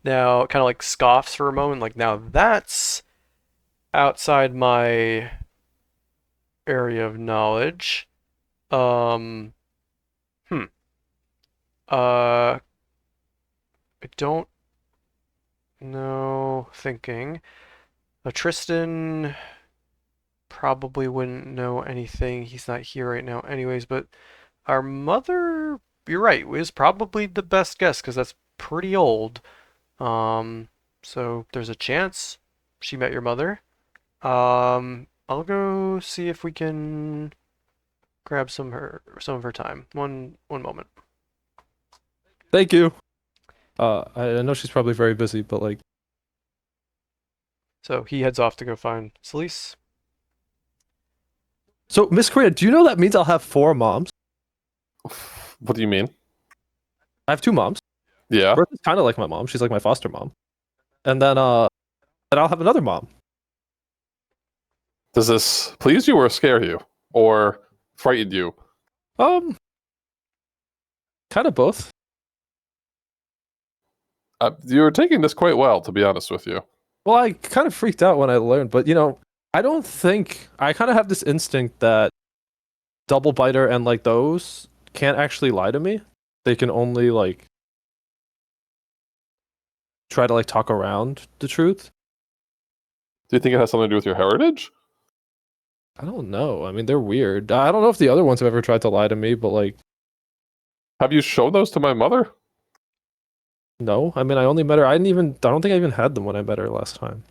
now kind of like scoffs for a moment, like, now that's outside my area of knowledge. Um, hmm. I don't know. Thinking. Tristan probably wouldn't know anything. He's not here right now, anyways. But our mother, you're right, is probably the best guess because that's pretty old. Um, so there's a chance she met your mother. I'll go see if we can grab some of her time. One moment. Thank you. I know she's probably very busy, but like, So he heads off to go find Celise. so Miss Korea, do you know that means I'll have 4 moms? What do you mean? I have 2 moms. Yeah. Bertha's is kind of like my mom. She's like my foster mom. And then I'll have another mom. Does this please you or scare you or frighten you? Um, kind of both. You're taking this quite well, to be honest with you. Well, I kind of freaked out when I learned, but I don't think I kind of have this instinct that double biter and like those can't actually lie to me. They can only like try to like talk around the truth. Do you think it has something to do with your heritage? I don't know. I mean, they're weird. I don't know if the other ones have ever tried to lie to me, but like, Have you shown those to my mother? no. I mean, I only met her. I don't think I even had them when I met her last time.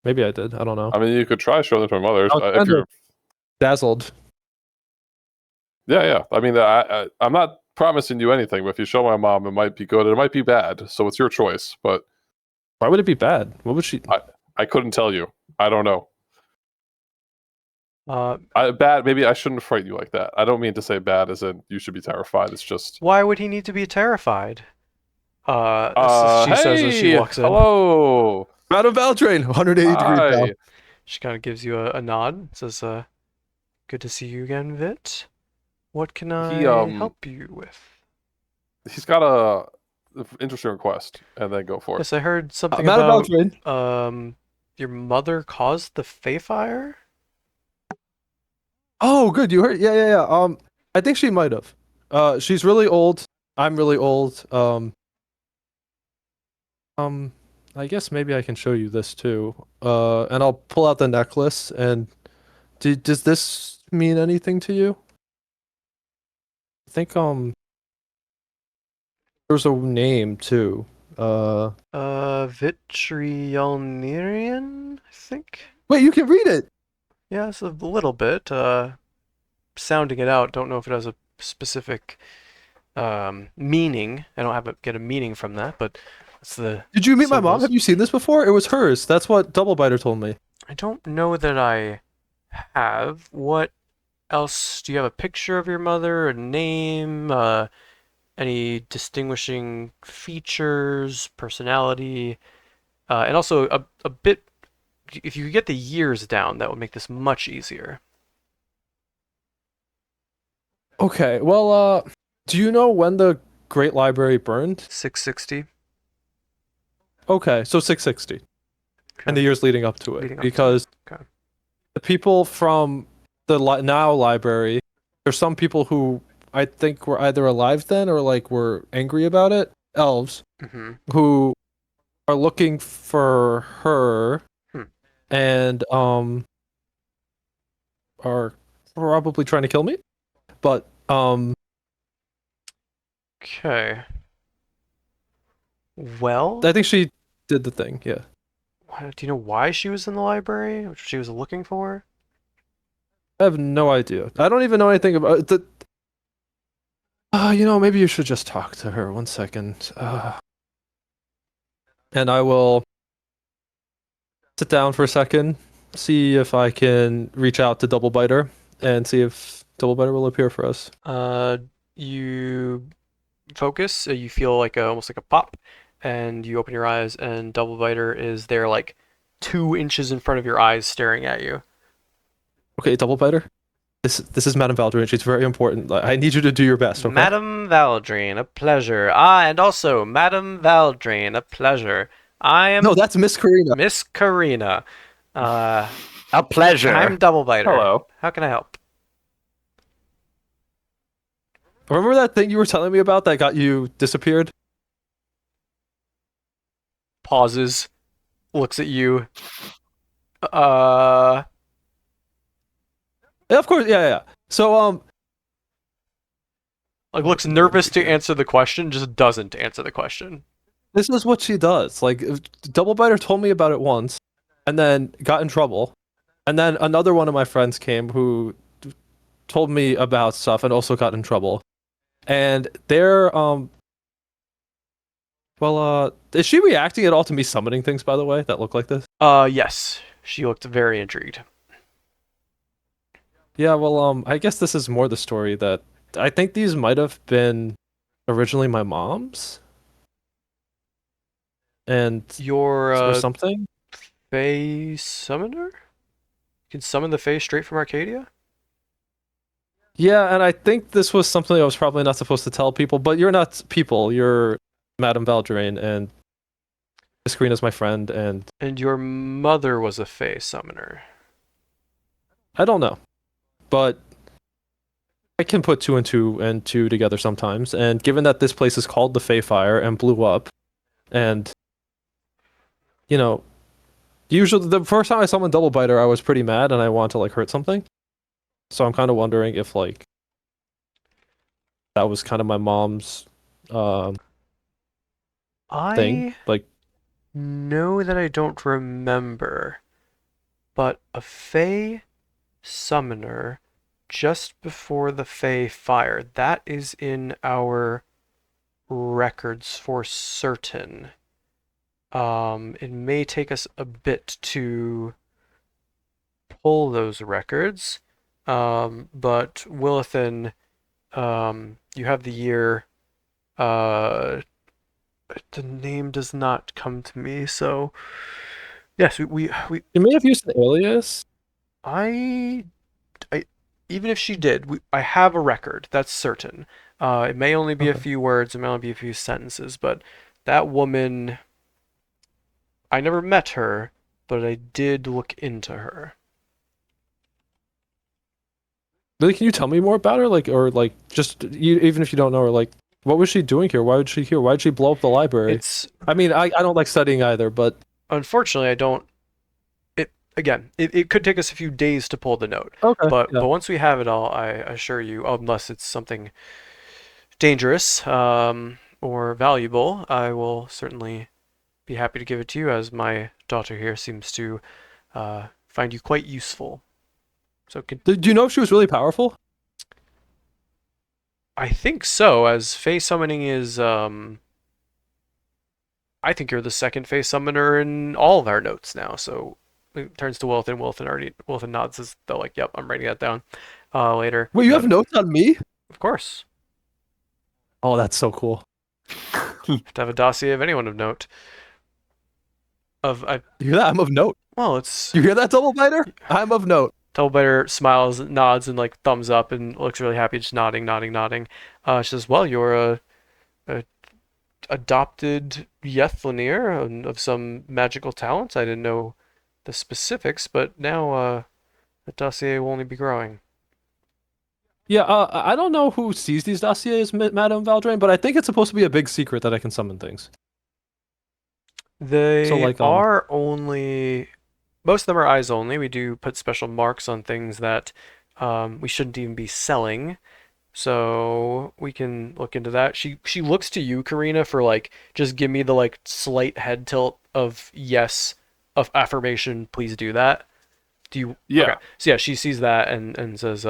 Maybe I did. I don't know. I mean, you could try showing them to my mother. I was If kind you're, of dazzled. yeah. I mean, I'm not promising you anything, but if you show my mom, it might be good. It might be bad. So it's your choice. But Why would it be bad? What would she? I couldn't tell you. I don't know. Uh, Bad. Maybe I shouldn't frighten you like that. I don't mean to say bad as in you should be terrified. It's just. why would he need to be terrified? She says as she Hey, walks in. hello. Madam Valtrain, 180 degrees Hi. down. She kind of gives you a nod. Says, "Good to see you again, Vit. What can I help you with?" He's got a interesting request, and then go for it. Yes, I heard something Madam about Valtrain. your mother caused the Fey fire. Oh, good. You heard? Yeah. I think she might have. She's really old. I'm really old. I guess maybe I can show you this too. And I'll pull out the necklace. And does this mean anything to you? I think there's a name too. Vitriolnirian, I think. Wait, you can read it. Yeah, it's a little bit. Sounding it out. Don't know if it has a specific meaning. I don't get a meaning from that, but it's the Did you meet my mom? symbols. Have you seen this before? It was hers. That's what Double Biter told me. I don't know that I have. What else? Do you have a picture of your mother, a name, any distinguishing features, personality, and also a bit. If you could get the years down, that would make this much easier. Okay. Well, do you know when the Great Library burned? 660. Okay, so 660. And the years leading up to it. Leading up to it. Because Okay. the people from the now library, there's some people who I think were either alive then or like were angry about it, elves, Mm-hmm. who are looking for her Hmm. and are probably trying to kill me. But Okay. Well, I think she did the thing, yeah. do you know why she was in the library? What she was looking for? I have no idea. I don't even know anything about the. Maybe you should just talk to her. 1 second. And I will sit down for a second, see if I can reach out to Double Biter and see if Double Biter will appear for us. You focus, you feel like almost like a pop, and you open your eyes, and Double Biter is there like 2 inches in front of your eyes staring at you. Okay, Double Biter. This is Madame Valdrin. She's very important. I need you to do your best, okay? Madame Valdrine, a pleasure. Ah, and also, Madame Valdrine, a pleasure. I am No, that's Miss Karina. Miss Karina. A pleasure. And I'm Double Biter. Hello. How can I help? Remember that thing you were telling me about that got you disappeared? Pauses, looks at you. Uh, Yeah, of course. Yeah. So like looks nervous to answer the question, just doesn't answer the question. this is what she does. Like, Double Biter told me about it once, and then got in trouble, and then another one of my friends came who told me about stuff and also got in trouble, and they're is she reacting at all to me summoning things, by the way, that look like this? Yes. She looked very intrigued. Yeah, well, I guess this is more the story that I think these might have been originally my mom's, and You're or a something. Fae summoner? You can summon the Fae straight from Arcadia? Yeah, and I think this was something I was probably not supposed to tell people, but you're not people. You're Madame Valdrain, and Miss Karina's my friend, and And your mother was a Fae summoner. I don't know, but I can put two and two together sometimes. And given that this place is called the Fae Fire and blew up, and you know, usually the first time I summoned Double Biter, I was pretty mad and I wanted to like hurt something. So I'm kind of wondering if like that was kind of my mom's thing. I Like, know that I don't remember, but a Fae summoner just before the Fae fire, that is in our records for certain. It may take us a bit to pull those records, but Willithan, you have the year. The name does not come to me, so yes, you may have used an alias. I, I, even if she did, I have a record. That's certain. It may only be a Okay. few words, it may only be a few sentences, but that woman, I never met her, but I did look into her. Really, can you tell me more about her? Like, or like, just you, even if you don't know her, like, what was she doing here? Why was she here? Why did she blow up the library? It's I mean, I don't like studying either, but unfortunately I don't. It again, it could take us a few days to pull the note, okay. but Yeah. once we have it all, I assure you, unless it's something dangerous or valuable, I will certainly be happy to give it to you, as my daughter here seems to find you quite useful. So Do you know if she was really powerful? I think so, as Fey summoning is I think you're the second Fey summoner in all of our notes now. So it turns to Wilton. Wilton nods as though like, yep, I'm writing that down later. Wait, you have But, notes on me? of course. Oh, that's so cool. Have to have a dossier of anyone of note. You hear that? I'm of note. Well, it's You hear that, Double Biter? I'm of note. Doublebetter smiles, nods, and like thumbs up, and looks really happy, just nodding, nodding, nodding. She says, "Well, you're a adopted Yethlunir of some magical talents. I didn't know the specifics, but now the dossier will only be growing." Yeah, I don't know who sees these dossiers, Madame Valdrain, but I think it's supposed to be a big secret that I can summon things. They So, like, are only, most of them are eyes only. We do put special marks on things that we shouldn't even be selling. So we can look into that. She looks to you, Karina, for like just give me the like slight head tilt of yes, of affirmation. Please do that. Do you? Yeah. Okay. So yeah, she sees that and says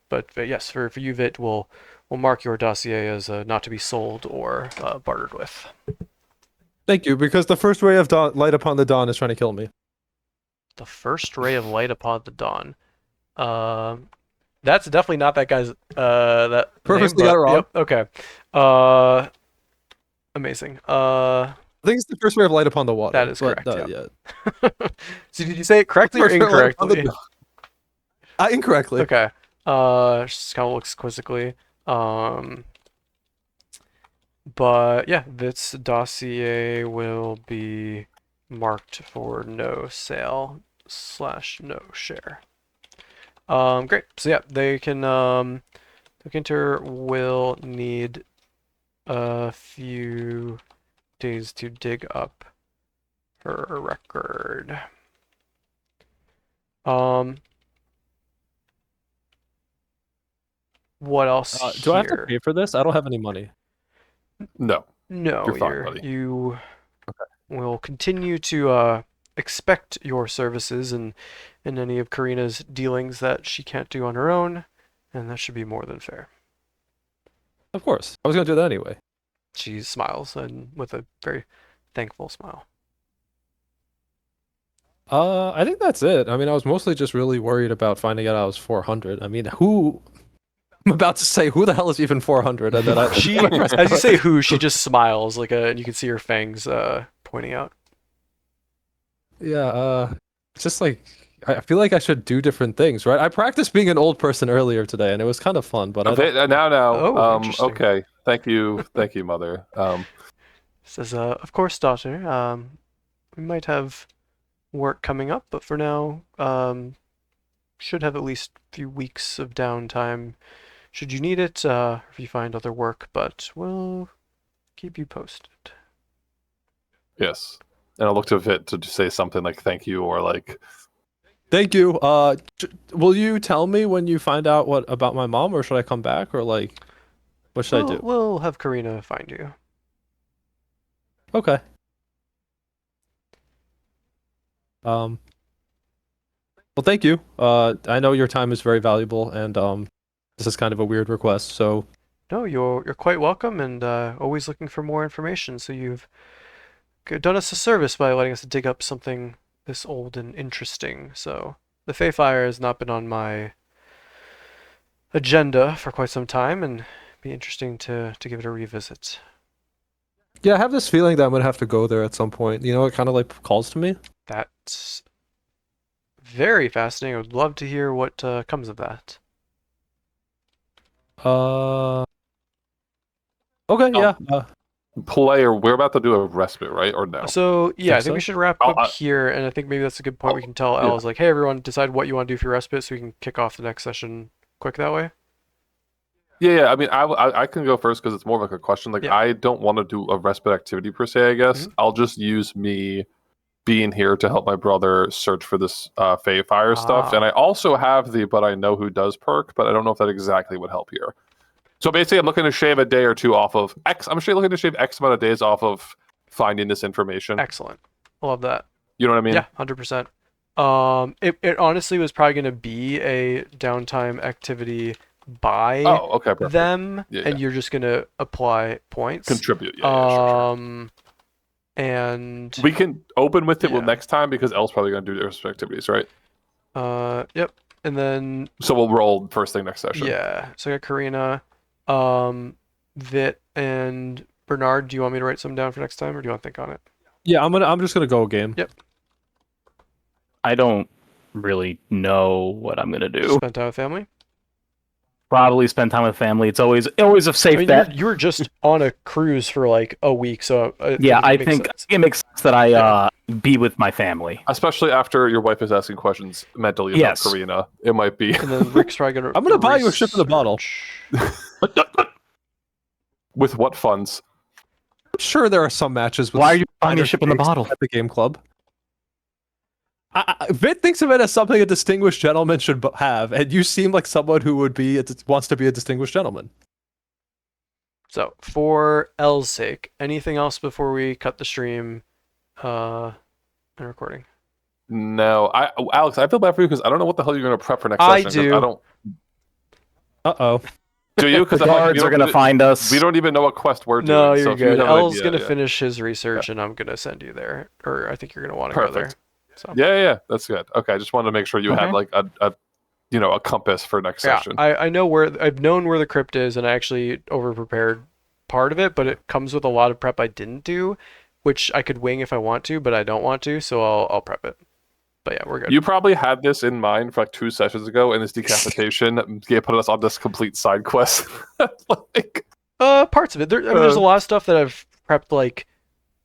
but yes, for you, Vit, we'll mark your dossier as not to be sold or bartered with. Thank you, because the first ray of dawn, light upon the dawn is trying to kill me. The first ray of light upon the dawn. That's definitely not that guy's that Purposely name, got it wrong. Yep, okay. Amazing. I think it's the first ray of light upon the water. That is but, correct, yeah. So did you say it correctly or First ray of light upon the incorrectly? dawn. Incorrectly. Okay. Just kind of looks quizzically. But yeah, this dossier will be marked for no sale / no share. Great. So yeah, they can the Ginter will need a few days to dig up her record. What else Do I have to here? pay for this? I don't have any money. No. No, You're fine, buddy. you will continue to expect your services in any of Karina's dealings that she can't do on her own, and that should be more than fair. Of course. I was gonna do that anyway. She smiles and with a very thankful smile. I think that's it. I mean, I was mostly just really worried about finding out I was 400. I mean, who? I'm about to say, who the hell is even 400? And then I, She, as you say who, she just smiles and you can see her fangs pointing out. Yeah, it's just like I feel like I should do different things, right? I practiced being an old person earlier today, and it was kind of fun. But I don't, Now. Oh, interesting. Okay. Thank you, mother. Says, of course, daughter. We might have work coming up, but for now, should have at least a few weeks of downtime should you need it, if you find other work, but we'll keep you posted. Yes. And I look to Vit to say something like thank you or like thank you. Will you tell me when you find out what about my mom, or should I come back, or like, what should I do? We'll have Karina find you. Okay. Well, thank you. I know your time is very valuable, and this is kind of a weird request, so No, you're quite welcome, and always looking for more information. So you've done us a service by letting us dig up something this old and interesting. So the Fey Fire has not been on my agenda for quite some time, and it'd be interesting to give it a revisit. yeah, I have this feeling that I'm gonna have to go there at some point. You know, it kind of like calls to me. That's very fascinating. I would love to hear what comes of that. Okay, yeah. player. We're about to do a respite, right? Or no? So yeah, I think so. we should wrap Oh, up here, and I think maybe that's a good point. We can tell yeah. Els like, hey everyone, decide what you want to do for your respite, so we can kick off the next session quick that way. Yeah. I mean, I can go first because it's more of like a question. Like, Yeah. I don't want to do a respite activity per se. I guess Mhm. I'll just use me being here to help my brother search for this Fey Fire stuff. Ah. And I also have the but I know who does perk, but I don't know if that exactly would help here. So basically, I'm looking to shave a day or two off of X. I'm actually looking to shave X amount of days off of finding this information. Excellent. I love that. You know what I mean? Yeah, 100%. It honestly was probably going to be a downtime activity by Oh, okay. Perfect. them, Yeah, and you're just going to apply points. Contribute. Yeah, sure. And We can open with it yeah. next time because Elle's probably going to do their respective activities, right? Yep. And then So we'll roll first thing next session. yeah, so I got Karina, Vit, and Bernard. Do you want me to write some down for next time, or do you want to think on it? Yeah, I'm just gonna go game. Yep. I don't really know what I'm gonna do. Spend time with family. Probably spend time with family. It's always a safe I mean, bet. you were just on a cruise for like a week, so Yeah, I it makes think sense. it makes sense that I be with my family. Especially after your wife is asking questions mentally about Yes. Karina. It might be. And then Rick's probably gonna. I'm gonna buy you a ship in the bottle. research. With what funds? I'm sure there are some matches. With Why are you buying minor a ship in the stakes bottle? at the game club? Vit thinks of it as something a distinguished gentleman should have, and you seem like someone who would be wants to be a distinguished gentleman. So, for L's sake, anything else before we cut the stream and recording? No. Alex, I feel bad for you because I don't know what the hell you're going to prep for next I session. 'Cause do. I don't. Uh-oh. Do you? Because The guards are gonna find us. We don't even know what quest we're doing. No, so you're if you good. have an L's idea, gonna yeah. finish his research, and I'm gonna send you there. Or I think you're gonna want to go there. Perfect. So. Yeah, that's good. Okay, I just wanted to make sure you had like a compass for next Yeah, session. I know I've known where the crypt is, and I actually over prepared part of it, but it comes with a lot of prep I didn't do, which I could wing if I want to, but I don't want to, so I'll prep it. But yeah, we're good. You probably had this in mind for like 2 sessions ago, and this decapitation put us on this complete side quest. Like, Parts of it. There's a lot of stuff that I've prepped like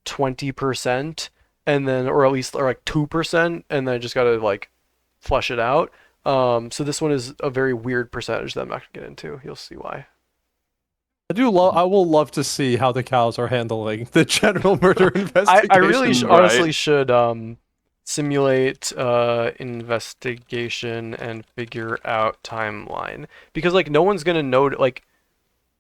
20%, and then, or at least, or like 2%, and then I just gotta like flush it out. So this one is a very weird percentage that I'm not gonna get into. You'll see why. I will love to see how the cows are handling the general murder investigation. I really Right. honestly should simulate investigation and figure out timeline, because like no one's gonna know, like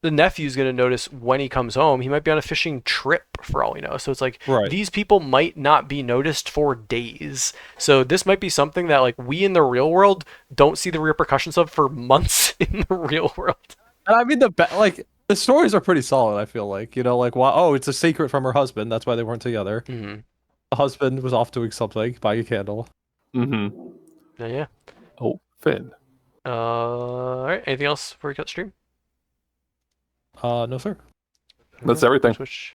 the nephew's gonna notice when he comes home. He might be on a fishing trip for all we know. So it's like Right. these people might not be noticed for days. So this might be something that like we in the real world don't see the repercussions of for months in the real world. And I mean the stories are pretty solid. I feel like like it's a secret from her husband. That's why they weren't together. Mm-hmm. The husband was off doing something, buying a candle. mm-hmm. Yeah. Oh, Finn. All right. Anything else before we cut stream? No sir. That's everything. Switch.